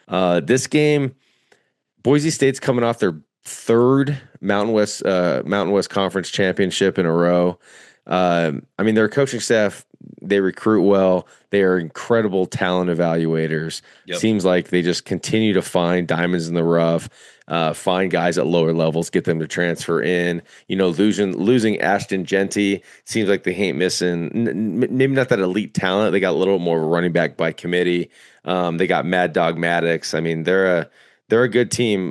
This game, Boise State's coming off their 3rd Mountain West Conference championship in a row. I mean, their coaching staff, they recruit well. They are incredible talent evaluators. Yep. Seems like they just continue to find diamonds in the rough, find guys at lower levels, get them to transfer in. Losing Ashton Genty seems like they ain't missing. Maybe not that elite talent. They got a little more of a running back by committee. They got Mad Dog Maddox. I mean, they're a good team.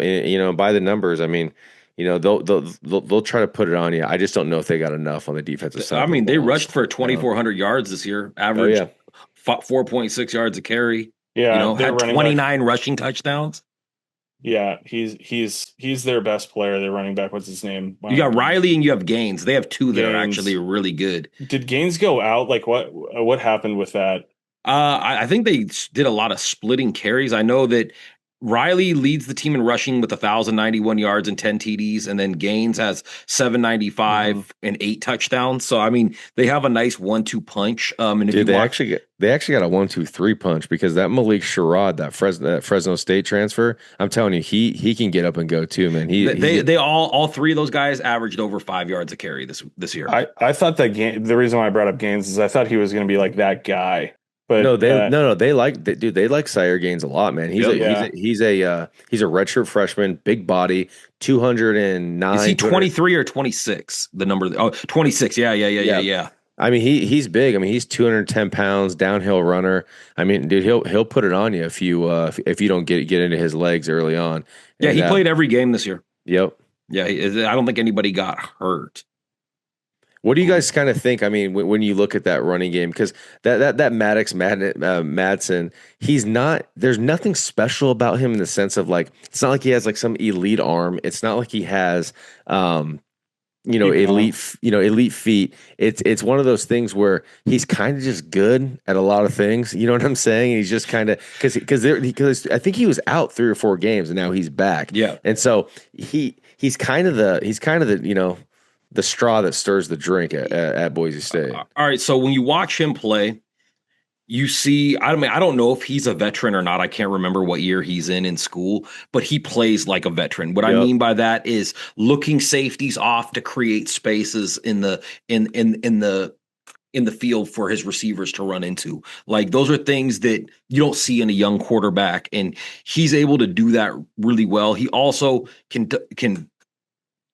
By the numbers. I mean, they'll try to put it on you. I just don't know if they got enough on the defensive side. I mean, they rushed for 2,400 yards this year, average 4.6 yards a carry. Yeah, had 29 rushing touchdowns. Yeah, he's their best player. Their running back. What's his name? You got Riley and you have Gaines. They have two that are actually really good. Did Gaines go out? Like what happened with that? I think they did a lot of splitting carries. I know that Riley leads the team in rushing with 1,091 yards and 10 TDs, and then Gaines has 795 and 8 touchdowns. So I mean, they have a nice 1-2 punch. And if they actually got a 1-2-3 punch, because that Malik Sherrod, that Fresno State transfer, I'm telling you, he can get up and go too, man. They all three of those guys averaged over 5 yards a carry this year. I thought that the reason why I brought up Gaines is I thought he was going to be like that guy. But they like Sire Gaines a lot, man. He's a redshirt freshman, big body, 209. Is he 23 or 26? The number 26. Yeah. I mean, he's big. I mean, he's 210 pounds, downhill runner. I mean, dude, he'll put it on you if you don't get into his legs early on. Yeah, he played every game this year. Yep. Yeah, I don't think anybody got hurt. What do you guys kind of think? I mean, when you look at that running game, because that Maddox Madsen, he's not. There's nothing special about him in the sense of, like, it's not like he has like some elite arm. It's not like he has, elite feet. It's one of those things where he's kind of just good at a lot of things. You know what I'm saying? He's just kind of because I think he was out 3 or 4 games and now he's back. Yeah, and so he's kind of the the straw that stirs the drink at Boise State. All right, so when you watch him play, you see, I don't know if he's a veteran or not. I can't remember what year he's in school, but he plays like a veteran. What I mean by that is looking safeties off to create spaces in the field for his receivers to run into. Like, those are things that you don't see in a young quarterback, and he's able to do that really well. He also can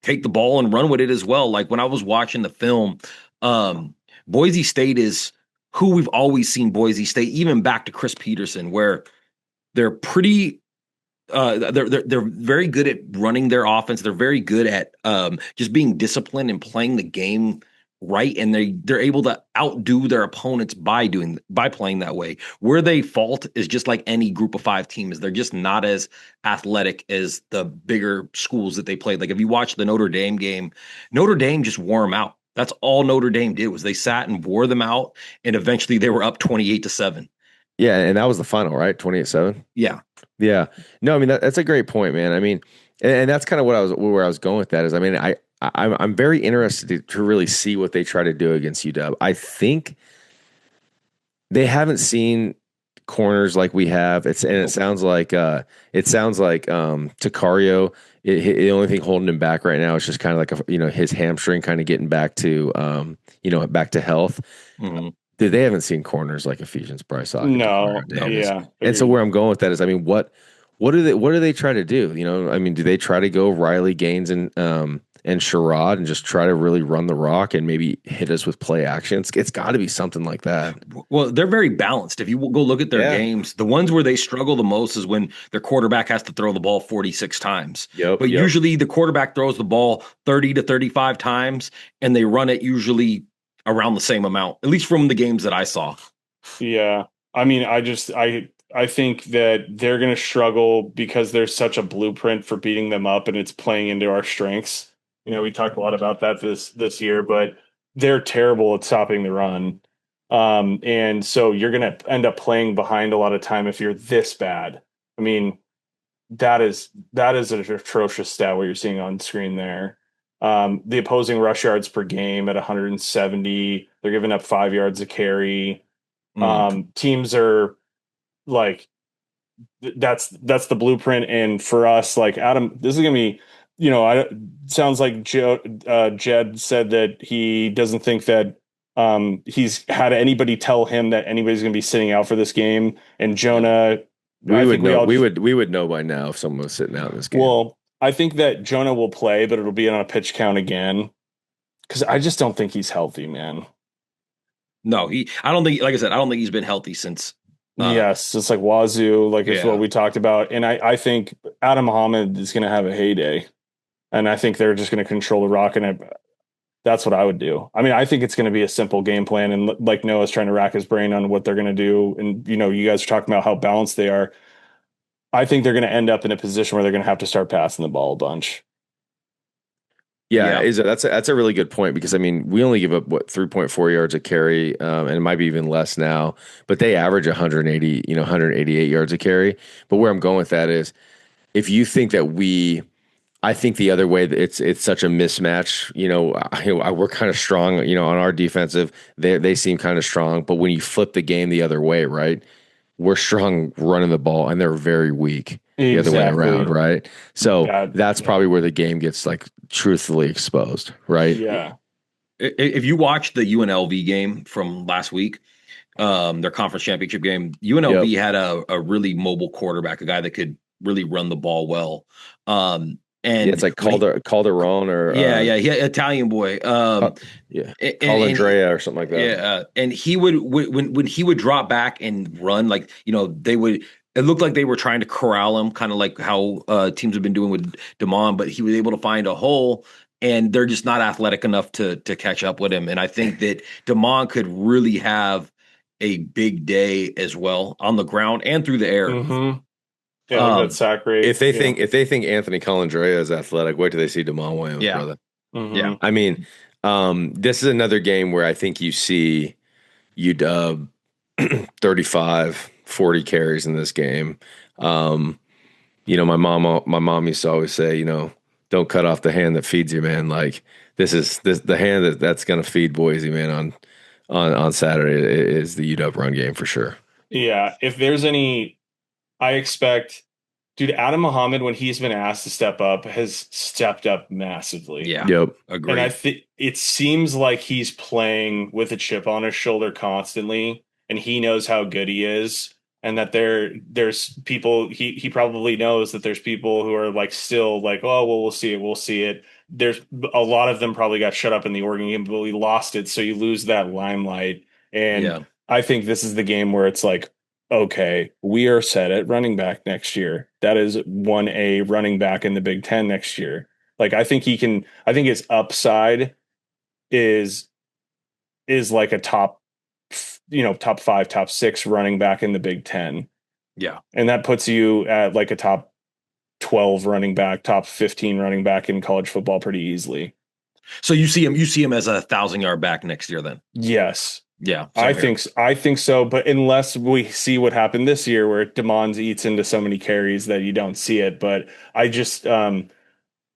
take the ball and run with it as well. Like, when I was watching the film, Boise State is who we've always seen Boise State, even back to Chris Peterson, where they're pretty they're very good at running their offense. They're very good at just being disciplined and playing the game right, and they're able to outdo their opponents by playing that way. Where they fault is just like any group of 5 teams. They're just not as athletic as the bigger schools that they played. Like, if you watch the Notre Dame game, Notre Dame just wore them out. That's all Notre Dame did, was they sat and wore them out, and eventually they were up 28-7. Yeah, and that was the final, right? 28-7. Yeah. No, I mean, that's a great point, man. I mean, and that's kind of where I was going with that is, I mean, I'm very interested to really see what they try to do against UW. I think they haven't seen corners like we have. It sounds like Takario. The only thing holding him back right now is just kind of like his hamstring kind of getting back to back to health. Mm-hmm. They haven't seen corners like Ephesians Bryce. No, yeah. And so where I'm going with that is, I mean, what do they try to do? I mean, do they try to go Riley, Gaines, and Sherrod and just try to really run the rock and maybe hit us with play actions? It's got to be something like that. Well, they're very balanced. If you go look at their games, the ones where they struggle the most is when their quarterback has to throw the ball 46 times. But usually the quarterback throws the ball 30 to 35 times, and they run it usually around the same amount, at least from the games that I saw. Yeah. I mean, I think that they're going to struggle because there's such a blueprint for beating them up, and it's playing into our strengths. We talked a lot about that this year, but they're terrible at stopping the run. And so you're going to end up playing behind a lot of time if you're this bad. I mean, that is an atrocious stat what you're seeing on screen there. The opposing rush yards per game at 170, they're giving up 5 yards a carry. Teams are like, that's the blueprint. And for us, like, Adam, this is going to be I sounds like Jed said that he doesn't think that he's had anybody tell him that anybody's going to be sitting out for this game. And Jonah, We I would think we know. all, We would know by now if someone was sitting out in this game. well, I think that Jonah will play, but it'll be on a pitch count again because I just don't think he's healthy, man. No, I don't think, like I said, I don't think he's been healthy since. Yes, it's like Wazoo, like it's Yeah. what we talked about. And I think Adam Muhammad is going to have a heyday. And I think they're just going to control the rock. And that's what I would do. I mean, I think it's going to be a simple game plan. And like Noah's trying to rack his brain on what they're going to do. And, you guys are talking about how balanced they are. I think they're going to end up in a position where they're going to have to start passing the ball a bunch. Yeah, that's a really good point because I mean we only give up 3.4 yards a carry, and it might be even less now, but they average 180, 188 yards a carry. But where I'm going with that is if you think that I think the other way that it's such a mismatch. We're kind of strong, on our defensive. They seem kind of strong, but when you flip the game the other way, right? We're strong running the ball, and they're very weak the other way around, right? So that's probably where the game gets like truthfully exposed, right? Yeah. If you watch the UNLV game from last week, their conference championship game, UNLV had a really mobile quarterback, a guy that could really run the ball well. And it's like Calderon or he Italian boy, Calandrea or something like that. Yeah, and he would when he would drop back and run, like they would. It looked like they were trying to corral him, kind of like how teams have been doing with Damon, but he was able to find a hole, and they're just not athletic enough to catch up with him. And I think that Damon could really have a big day as well on the ground and through the air. Mm-hmm. Yeah, that sack rate. If they think Anthony Calandrea is athletic, wait till they see Damon Williams, brother. Mm-hmm. Yeah, I mean, this is another game where I think you see UW 35, 40 carries in this game. My mom used to always say, don't cut off the hand that feeds you, man. Like this the hand that's going to feed Boise, man, on Saturday is the UW run game for sure. Yeah, if there's any, I expect, dude, Adam Muhammad, when he's been asked to step up, has stepped up massively. Yeah. Yep. Agreed. And I think it seems like he's playing with a chip on his shoulder constantly, and he knows how good he is, and that there's people he probably knows that there's people who are like still like, oh well, we'll see it. There's a lot of them probably got shut up in the Oregon game, but we lost it, so you lose that limelight. And I think this is the game where it's like, okay, we are set at running back next year. That is 1A running back in the Big Ten next year. Like I think his upside is like a top 5, top 6 running back in the Big Ten. Yeah. And that puts you at like a top 12 running back, top 15 running back in college football pretty easily. So you see him as 1,000-yard back next year then? Yes. Yeah. I think so. But unless we see what happened this year where DeMond eats into so many carries that you don't see it. But I just, I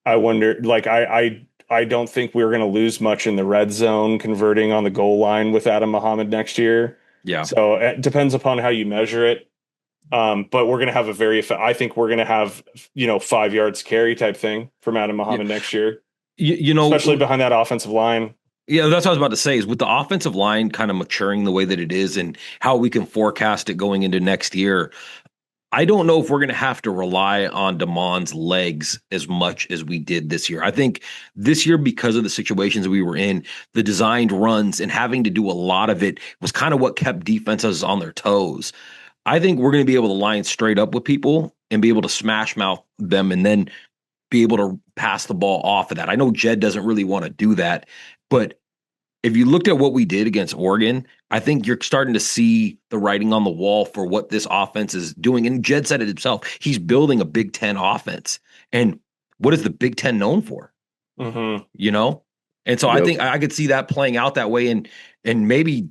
wonder, like, I don't think we're going to lose much in the red zone converting on the goal line with Adam Muhammad next year. Yeah. So it depends upon how you measure it. But we're going to have I think we're going to have, 5 yards carry type thing from Adam Muhammad next year. Especially behind that offensive line. Yeah, that's what I was about to say, is with the offensive line kind of maturing the way that it is and how we can forecast it going into next year, I don't know if we're going to have to rely on Damon's legs as much as we did this year. I think this year, because of the situations we were in, the designed runs and having to do a lot of it was kind of what kept defenses on their toes. I think we're going to be able to line straight up with people and be able to smash mouth them and then be able to pass the ball off of that. I know Jed doesn't really want to do that, but if you looked at what we did against Oregon, I think you're starting to see the writing on the wall for what this offense is doing. And Jed said it himself. He's building a Big Ten offense. And what is the Big Ten known for? Mm-hmm. And so I think I could see that playing out that way. And maybe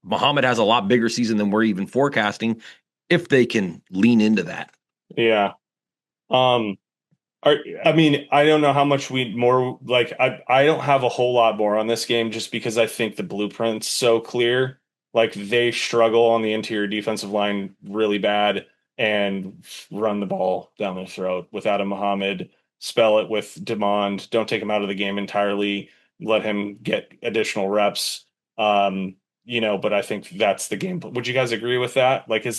Muhammad has a lot bigger season than we're even forecasting if they can lean into that. Yeah. I mean, I don't know how much I don't have a whole lot more on this game just because I think the blueprint's so clear. Like they struggle on the interior defensive line really bad and run the ball down their throat with Adam Muhammad. spell it with Demond. Don't take him out of the game entirely. Let him get additional reps. But I think that's the game. Would you guys agree with that? Like, they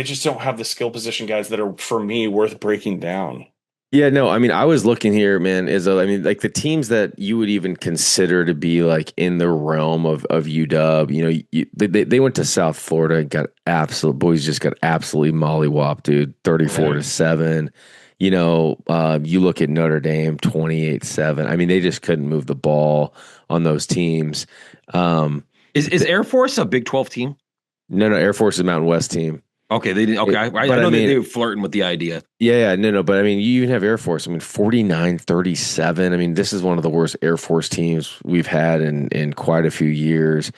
just don't have the skill position guys that are, for me, worth breaking down. Yeah, no, I mean, I was looking here, man, I mean, like the teams that you would even consider to be like in the realm of UW, they went to South Florida and boys just got absolutely mollywopped, dude, 34-7. You look at Notre Dame, 28-7. I mean, they just couldn't move the ball on those teams. Is Air Force a Big 12 team? No, Air Force is a Mountain West team. Okay, they didn't. Okay, I know they were flirting with the idea. Yeah, no, but I mean, you even have Air Force. I mean, 49-37. I mean, this is one of the worst Air Force teams we've had in quite a few years.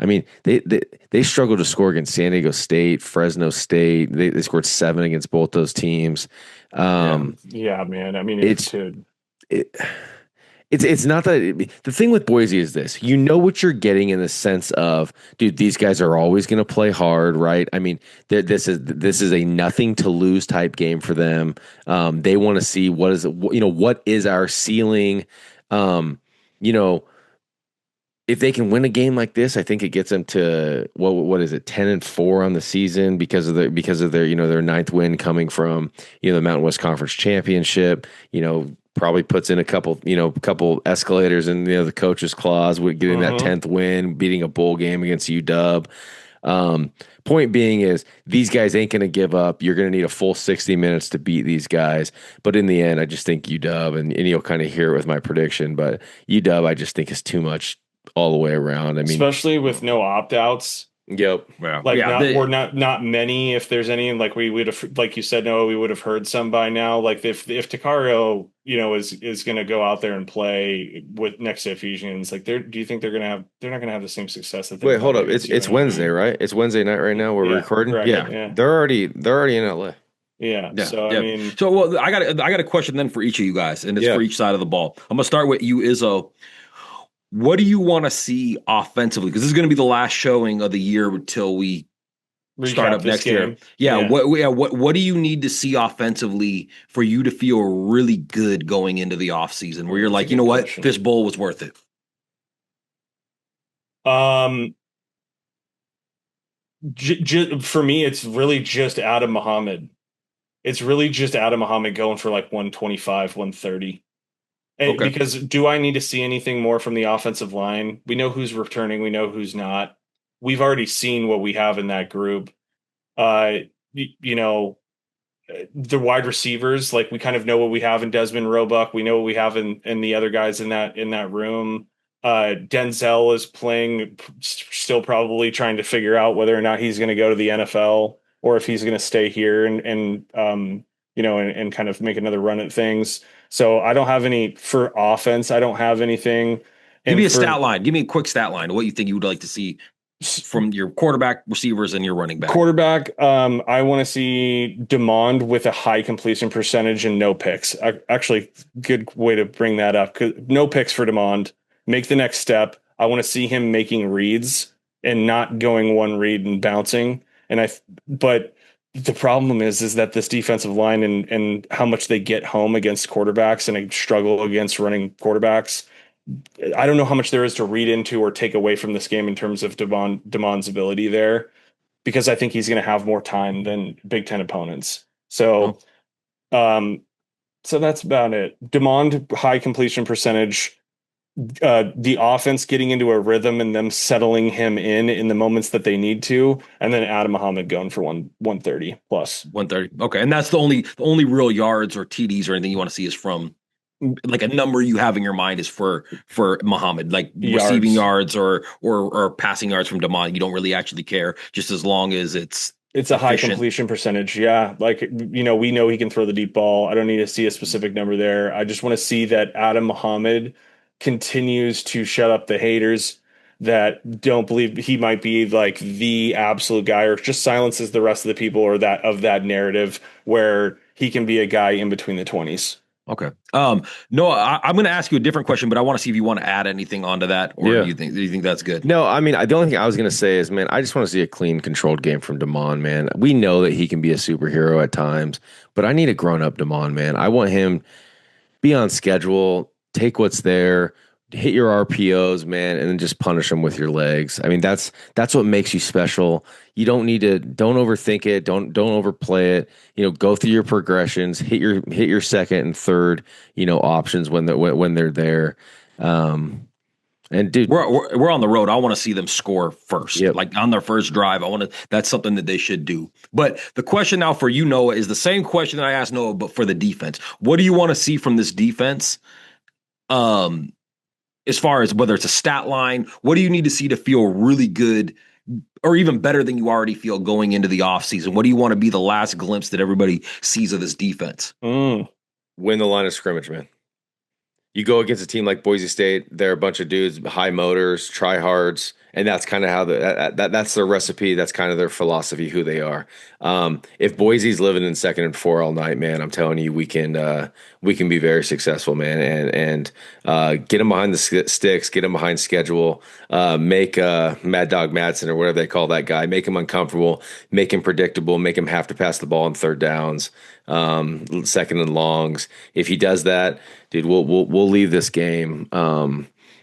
I mean, they struggled to score against San Diego State, Fresno State. They scored 7 against both those teams. Yeah, man. I mean, it's not that the thing with Boise is this, what you're getting in the sense of, dude, these guys are always going to play hard, right? I mean, this is a nothing to lose type game for them. They want to see what is our ceiling. If they can win a game like this, I think it gets them to what is it, 10-4 on the season because of their their 9th win coming from the Mountain West Conference Championship. Probably puts in a couple escalators in the coach's clause with getting that 10th win, beating a bowl game against UW. Point being is these guys ain't going to give up. You're going to need a full 60 minutes to beat these guys. But in the end, I just think UW, and you'll kind of hear it with my prediction, but UW I just think is too much all the way around. I mean, especially with no opt-outs. Yep. Well, like not many. If there's any, like we would have, like you said, Noah, we would have heard some by now. Like if Takaro, is going to go out there and play with next to Ephesians, like do you think they're not going to have the same success that they? Wait, hold up. It's Wednesday, right? It's Wednesday night right now. We're recording. Correct. Yeah. They're already in LA. Yeah. So I mean, I got a question then for each of you guys, and it's for each side of the ball. I'm gonna start with you, Izzo. What do you want to see offensively? Because this is going to be the last showing of the year until we start up next year. Yeah. What do you need to see offensively for you to feel really good going into the offseason where you're like, you know what, this bowl was worth it? For me, it's really just Adam Muhammad. It's really just Adam Muhammad going for like 125, 130. Okay. Because do I need to see anything more from the offensive line? We know who's returning. We know who's not. We've already seen what we have in that group. The wide receivers, like we kind of know what we have in Desmond Roebuck. We know what we have in the other guys in that room. Denzel is playing, still probably trying to figure out whether or not he's going to go to the NFL or if he's going to stay here and kind of make another run at things. So I don't have any for offense. I don't have anything. Give me a stat line. Give me a quick stat line of what you think you would like to see from your quarterback, receivers, and your running back. Quarterback, I want to see Demond with a high completion percentage and no picks. Actually, good way to bring that up. No picks for Demond. Make the next step. I want to see him making reads and not going one read and bouncing. But the problem is that this defensive line and how much they get home against quarterbacks and they struggle against running quarterbacks. I don't know how much there is to read into or take away from this game in terms of Demond's ability there, because I think he's going to have more time than Big Ten opponents. So, so that's about it. Demond, high completion percentage. The offense getting into a rhythm and them settling him in the moments that they need to, and then Adam Muhammad going for 130 plus 130. Okay, and that's the only real yards or TDs or anything you want to see is from like a number you have in your mind is for Muhammad, like receiving yards or passing yards from Demond. You don't really actually care, just as long as it's a high completion percentage. Yeah, like we know he can throw the deep ball. I don't need to see a specific number there. I just want to see that Adam Muhammad continues to shut up the haters that don't believe he might be like the absolute guy, or just silences the rest of the people or that narrative where he can be a guy in between the 20s. Okay. No, I'm going to ask you a different question, but I want to see if you want to add anything onto that, or Yeah. do you think that's good? No, I mean, the only thing I was going to say is, man, I just want to see a clean, controlled game from Damon, man. We know that he can be a superhero at times, but I need a grown-up Damon, man. I want him be on schedule, take what's there, hit your RPOs, man, and then just punish them with your legs. I mean, that's what makes you special. You don't overthink it, don't overplay it. Go through your progressions, hit your second and third, options when they're there. And dude, we're on the road. I want to see them score first, yep. like on their first drive. That's something that they should do. But the question now for you, Noah, is the same question that I asked Noah, but for the defense. What do you want to see from this defense? As far as whether it's a stat line, what do you need to see to feel really good or even better than you already feel going into the offseason? What do you want to be the last glimpse that everybody sees of this defense? Win the line of scrimmage, man. You go against a team like Boise State, they're a bunch of dudes, high motors, tryhards, and that's kind of how that's their recipe. That's kind of their philosophy, who they are. If Boise's living in 2nd and 4 all night, man, I'm telling you, we can be very successful, man, and get them behind the sticks, get them behind schedule, make Mad Dog Madsen or whatever they call that guy, make him uncomfortable, make him predictable, make him have to pass the ball on 3rd downs, 2nd and longs. If he does that, dude, we'll leave this game.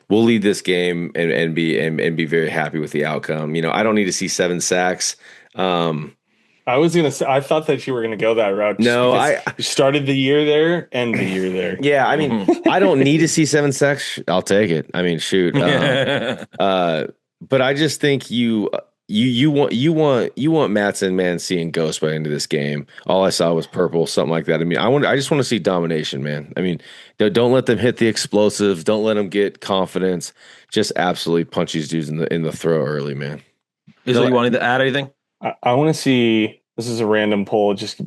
We'll lead this game and be very happy with the outcome. I don't need to see 7 sacks. I was gonna say, I thought that you were gonna go that route. No, I started the year there, end the year there. Yeah, I mean, I don't need to see 7 sacks. I'll take it. I mean, shoot. But I just think you want Madsen, man, seeing ghosts by the end of this game. All I saw was purple, something like that. I mean, I just want to see domination, man. I mean, don't let them hit the explosives. Don't let them get confidence. Just absolutely punch these dudes in the throat early, man. Is you wanted to add anything? I want to see. This is a random poll. It just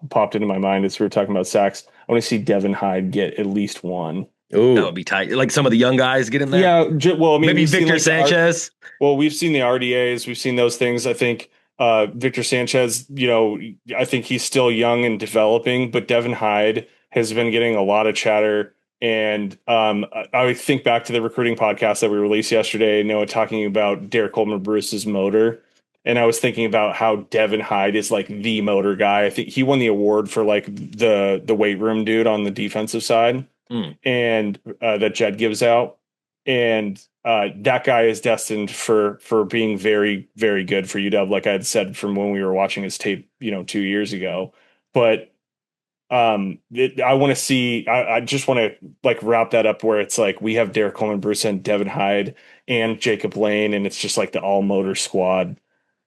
popped into my mind as we were talking about sacks. I want to see Devin Hyde get at least 1. Ooh. That would be tight. Like some of the young guys get in there. Yeah. Well, I mean, maybe Victor Sanchez. We've seen the RDAs. We've seen those things. I think Victor Sanchez, I think he's still young and developing, but Devin Hyde has been getting a lot of chatter. And I think back to the recruiting podcast that we released yesterday, Noah talking about Derek Coleman Bruce's motor. And I was thinking about how Devin Hyde is like the motor guy. I think he won the award for like the weight room dude on the defensive side. And that Jed gives out, and that guy is destined for being very, very good for UW, like I had said from when we were watching his tape 2 years ago. But I want to see, I just want to like wrap that up where it's like we have Derek Coleman Bruce and Devin Hyde and Jacob Lane, and it's just like the all motor squad.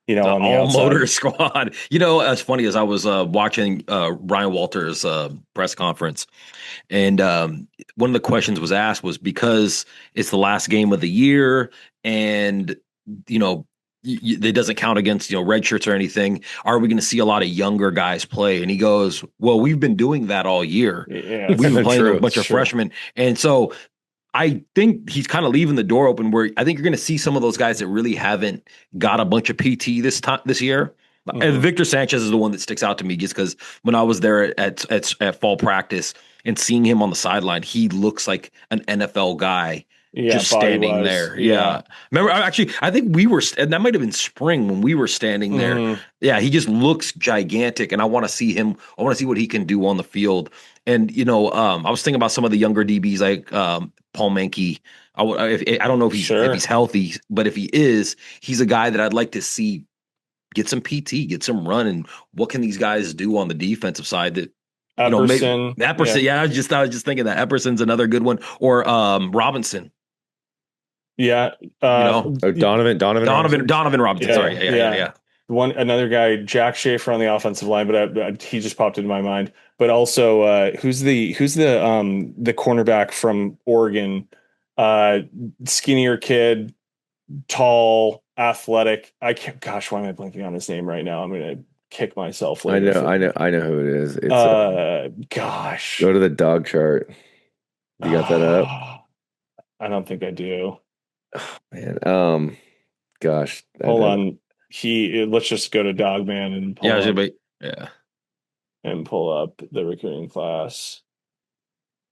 On the all outside. Motor squad. As funny as I was watching Ryan Walters' press conference, and one of the questions was asked was because it's the last game of the year, and it doesn't count against red shirts or anything. Are we going to see a lot of younger guys play? And he goes, "Well, we've been doing that all year. Yeah, we've been playing a bunch of freshmen, and so." I think he's kind of leaving the door open where I think you're going to see some of those guys that really haven't got a bunch of PT this year. Mm-hmm. And Victor Sanchez is the one that sticks out to me just because when I was there at fall practice and seeing him on the sideline, he looks like an NFL guy just standing there. Yeah. Remember, actually, I think and that might have been spring when we were standing there. Mm-hmm. Yeah, he just looks gigantic, and I want to see him. I want to see what he can do on the field. And, I was thinking about some of the younger DBs like Paul Mankey. I don't know if he's healthy, but if he is, he's a guy that I'd like to see get some PT, get some run, and what can these guys do on the defensive side that Epperson. Epperson, yeah, I was just thinking that Epperson's another good one, or Robinson. Yeah, Donovan Robinson. Yeah, sorry, yeah. Another guy, Jack Schaefer on the offensive line, but he just popped into my mind. But also, who's the cornerback from Oregon? Skinnier kid, tall, athletic. I can't. Gosh, why am I blanking on his name right now? I'm gonna kick myself later. I know who it is. It's, gosh, go to the dog chart. You got that up? I don't think I do. Oh, man, gosh, hold on. Let's just go to Dogman and pull and pull up the recruiting class.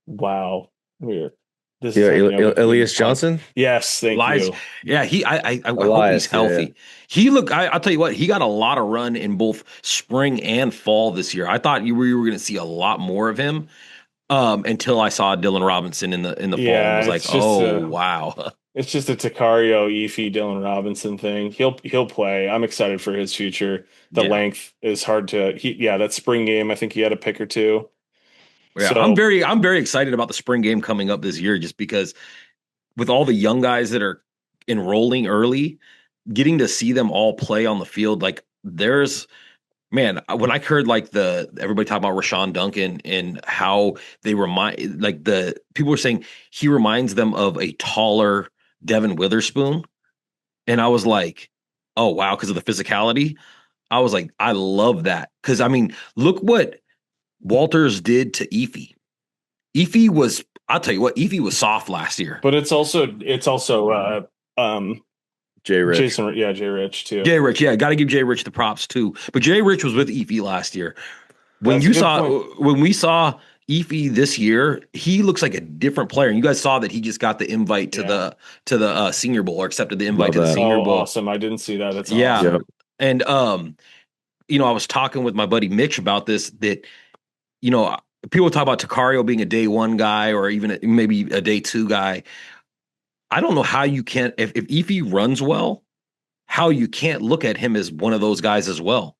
Wow. Weird. This is Yeah, how you know. Elias Johnson. Yes, thank Elias, you. yeah, I hope he's Elias, yeah. healthy. I'll tell you what, he got a lot of run in both spring and fall this year. I thought you were going to see a lot more of him until I saw Dylan Robinson in the fall and Yeah, was like, oh wow. it's just a Takario, Efi, Dylan Robinson thing. He'll play. I'm excited for his future. The Yeah. length is hard to. That spring game, I think he had a pick or two. Yeah, So I'm very excited about the spring game coming up this year just because with all the young guys that are enrolling early, getting to see them all play on the field, like there's man, when I heard like everybody talk about Rashawn Duncan and how they remind like the people were saying he reminds them of a taller Devin Witherspoon. And I was like, oh wow, because of the physicality. I was like, I love that. Cause I mean, look what Walters did to Efi. I'll tell you what, Efi was soft last year. but it's also Jay Rich. Jason, yeah, Jay Rich too. Jay Rich, yeah, got to give Jay Rich the props too. But Jay Rich was with Efi last year. When That's a good point. we saw Efi this year, he looks like a different player. And you guys saw that he just got the invite to the Senior Bowl or accepted the invite Love to the that. Senior Bowl. Awesome! I didn't see that. That's Yeah. awesome. Yep. And I was talking with my buddy Mitch about this, that, people talk about Takario being a day one guy or even maybe a day two guy. I don't know how you can't, if Efi runs well, how you can't look at him as one of those guys as well.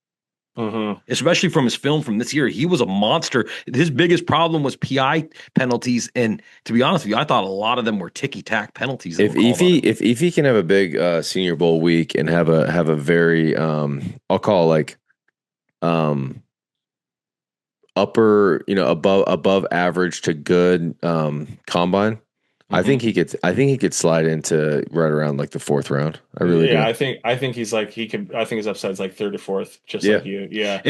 Mm-hmm. Especially from his film from this year. He was a monster. His biggest problem was PI penalties. And to be honest with you, I thought a lot of them were ticky-tack penalties. If Efi can have a big Senior Bowl week and have a very I'll call like upper, above average to good combine, I think he could slide into right around like the fourth round. I really do. I think he's like he can. I think his upside's like third or fourth, just like you. Yeah.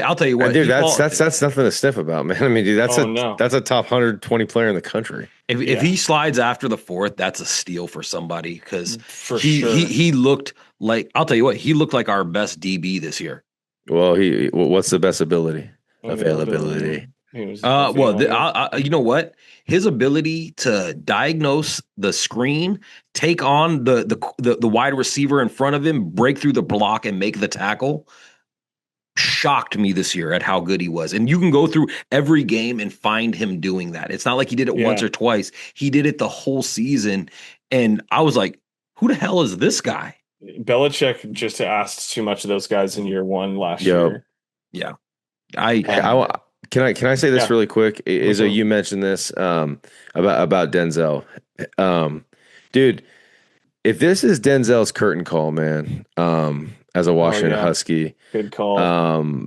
I'll tell you what, dude, that's nothing to sniff about, man. I mean, dude, that's a top 120 player in the country. If he slides after the fourth, that's a steal for somebody because sure. he looked like, I'll tell you what, he looked like our best DB this year. Well, what's the best ability? Availability. You know what? His ability to diagnose the screen, take on the wide receiver in front of him, break through the block, and make the tackle shocked me this year at how good he was. And you can go through every game and find him doing that. It's not like he did it once or twice. He did it the whole season. And I was like, who the hell is this guy? Belichick just asked too much of those guys in year one last year. Yeah. Can I say this really quick? Izzo, you mentioned this about Denzel. Dude, if this is Denzel's curtain call, man, as a Washington Husky, good call.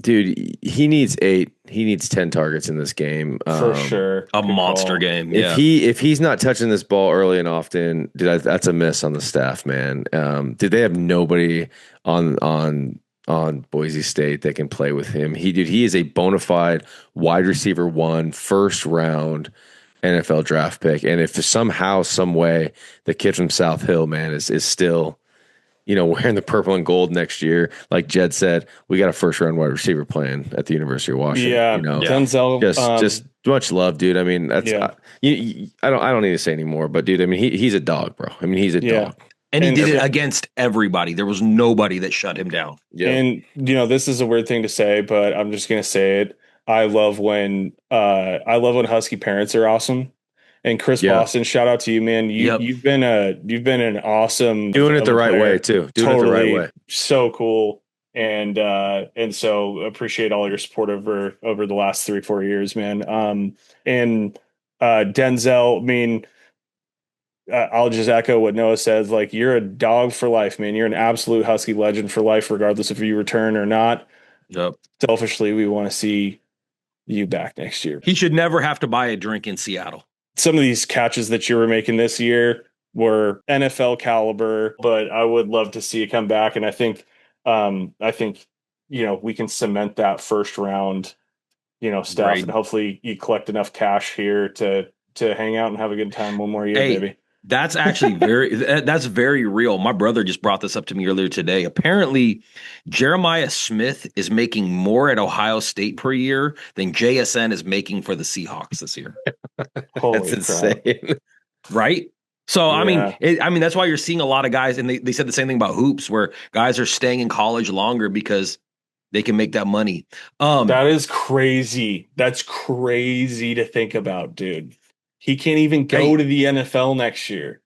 Dude, he needs 10 targets in this game. For sure. A monster game. Yeah. If he's not touching this ball early and often, dude, that's a miss on the staff, man. Did they have nobody on Boise State that can play with him? He is a bona fide wide receiver 1, first round NFL draft pick. And if somehow, some way, the kid from South Hill, man, is still, wearing the purple and gold next year, like Jed said, we got a first round wide receiver playing at the University of Washington. Denzel, just much love, dude. I mean, that's I don't need to say anymore, but dude, I mean, he's a dog, bro. I mean, he's a dog. And he did it against everybody. There was nobody that shut him down. Yeah. And this is a weird thing to say, but I'm just gonna say it. I love when Husky parents are awesome. And Chris Boston, shout out to you, man. You've been an awesome doing it the right way too. Doing it the right way. So cool. And so appreciate all your support over the last 3-4 years, man. And Denzel, I mean, I'll just echo what Noah says. Like, you're a dog for life, man. You're an absolute Husky legend for life, regardless if you return or not. Yep. Selfishly, we want to see you back next year. He should never have to buy a drink in Seattle. Some of these catches that you were making this year were NFL caliber, but I would love to see you come back. And I think we can cement that first round, stuff, and hopefully you collect enough cash here to hang out and have a good time one more year, baby. That's actually that's very real. My brother just brought this up to me earlier today. Apparently, Jeremiah Smith is making more at Ohio State per year than JSN is making for the Seahawks this year. Holy That's crap. insane. Right? So Yeah. I mean that's why you're seeing a lot of guys, and they said the same thing about hoops, where guys are staying in college longer because they can make that money. That is crazy. That's crazy to think about, dude. He can't even go to the NFL next year.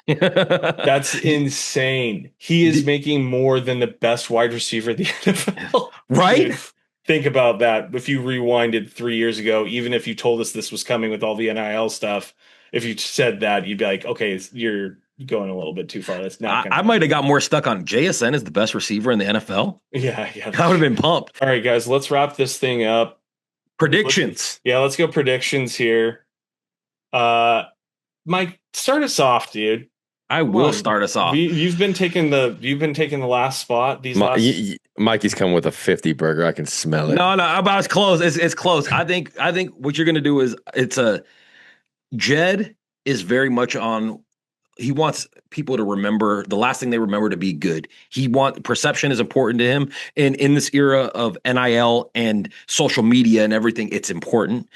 That's insane. He is making more than the best wide receiver in the NFL. Right? Dude, think about that. If you rewinded 3 years ago, even if you told us this was coming with all the NIL stuff, if you said that, you'd be like, okay, you're going a little bit too far. That's not going to I might have got more stuck on JSN as the best receiver in the NFL. Yeah. I would have been pumped. All right, guys, let's wrap this thing up. Predictions. Let's go predictions here. Mike, start us off, dude. I will start us off. You've been taking the last spot. Mikey's coming with a 50 burger. I can smell it. No, about it's close. It's close. I think what you're gonna do is Jed is very much on. He wants people to remember the last thing they remember to be good. Perception is important to him, and in this era of NIL and social media and everything, it's important.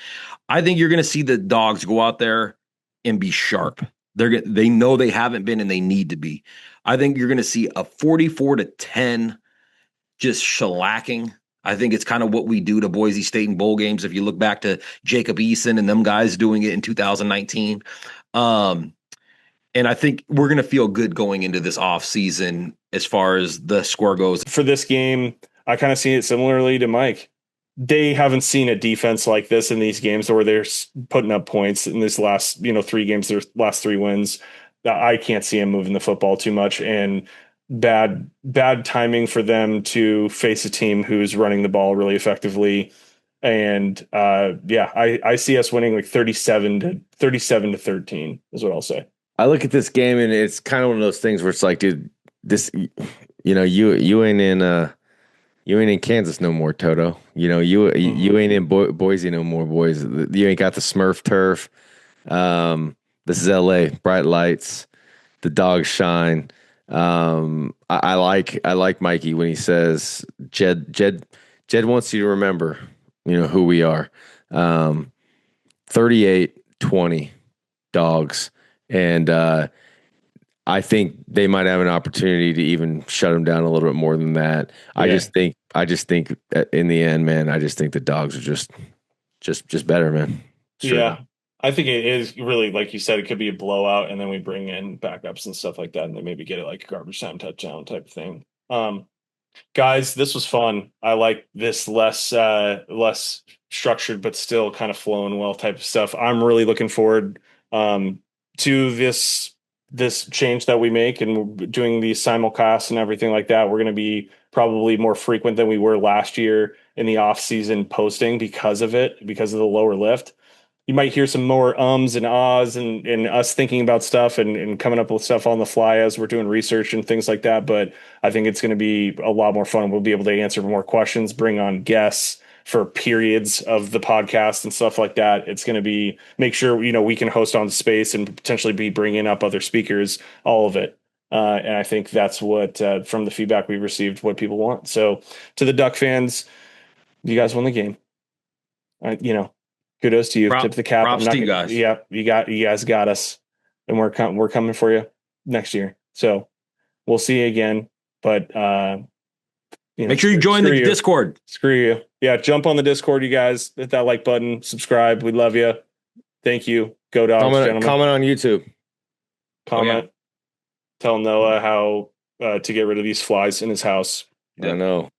I think you're gonna see the Dawgs go out there and be sharp. They know they haven't been and they need to be. I think you're going to see a 44-10 just shellacking. I think it's kind of what we do to Boise State in bowl games. If you look back to Jacob Eason and them guys doing it in 2019. And I think we're going to feel good going into this off season as far as the score goes. For this game, I kind of see it similarly to Mike. They haven't seen a defense like this in these games where they're putting up points in this last, 3 games, their last 3 wins. I can't see them moving the football too much, and bad timing for them to face a team who's running the ball really effectively. And I see us winning like 37-13 is what I'll say. I look at this game and it's kind of one of those things where it's like, dude, this, you ain't in Kansas no more, Toto. You ain't in Boise no more, boys. You ain't got the Smurf turf. This is LA, bright lights, the dogs shine. I like Mikey when he says Jed wants you to remember, who we are. 38-20 Dawgs, and I think they might have an opportunity to even shut them down a little bit more than that. Yeah. I just think in the end, man, I just think the Dawgs are just better, man. Yeah. I think it is really, like you said, it could be a blowout, and then we bring in backups and stuff like that, and then maybe get it like a garbage time touchdown type of thing. Guys, this was fun. I like this less structured, but still kind of flowing well type of stuff. I'm really looking forward to this change that we make, and doing these simulcasts and everything like that. We're going to be probably more frequent than we were last year in the off season posting because of the lower lift. You might hear some more ums and ahs and us thinking about stuff and coming up with stuff on the fly as we're doing research and things like that. But I think it's going to be a lot more fun. We'll be able to answer more questions, bring on guests for periods of the podcast and stuff like that. It's going to be, make sure, we can host on space and potentially be bringing up other speakers, all of it. And I think that's what, from the feedback we've received, what people want. So to the Duck fans, you guys won the game. Kudos to you. Tip the cap. Props to you guys. Yeah, you guys got us, and we're coming for you next year. So we'll see you again. But make sure you join the Discord. Screw you. Yeah, jump on the Discord, you guys. Hit that like button. Subscribe. We love you. Thank you. Go Dogs, gentlemen. Comment on YouTube. Comment. Oh, yeah. Tell Noah how to get rid of these flies in his house. I know.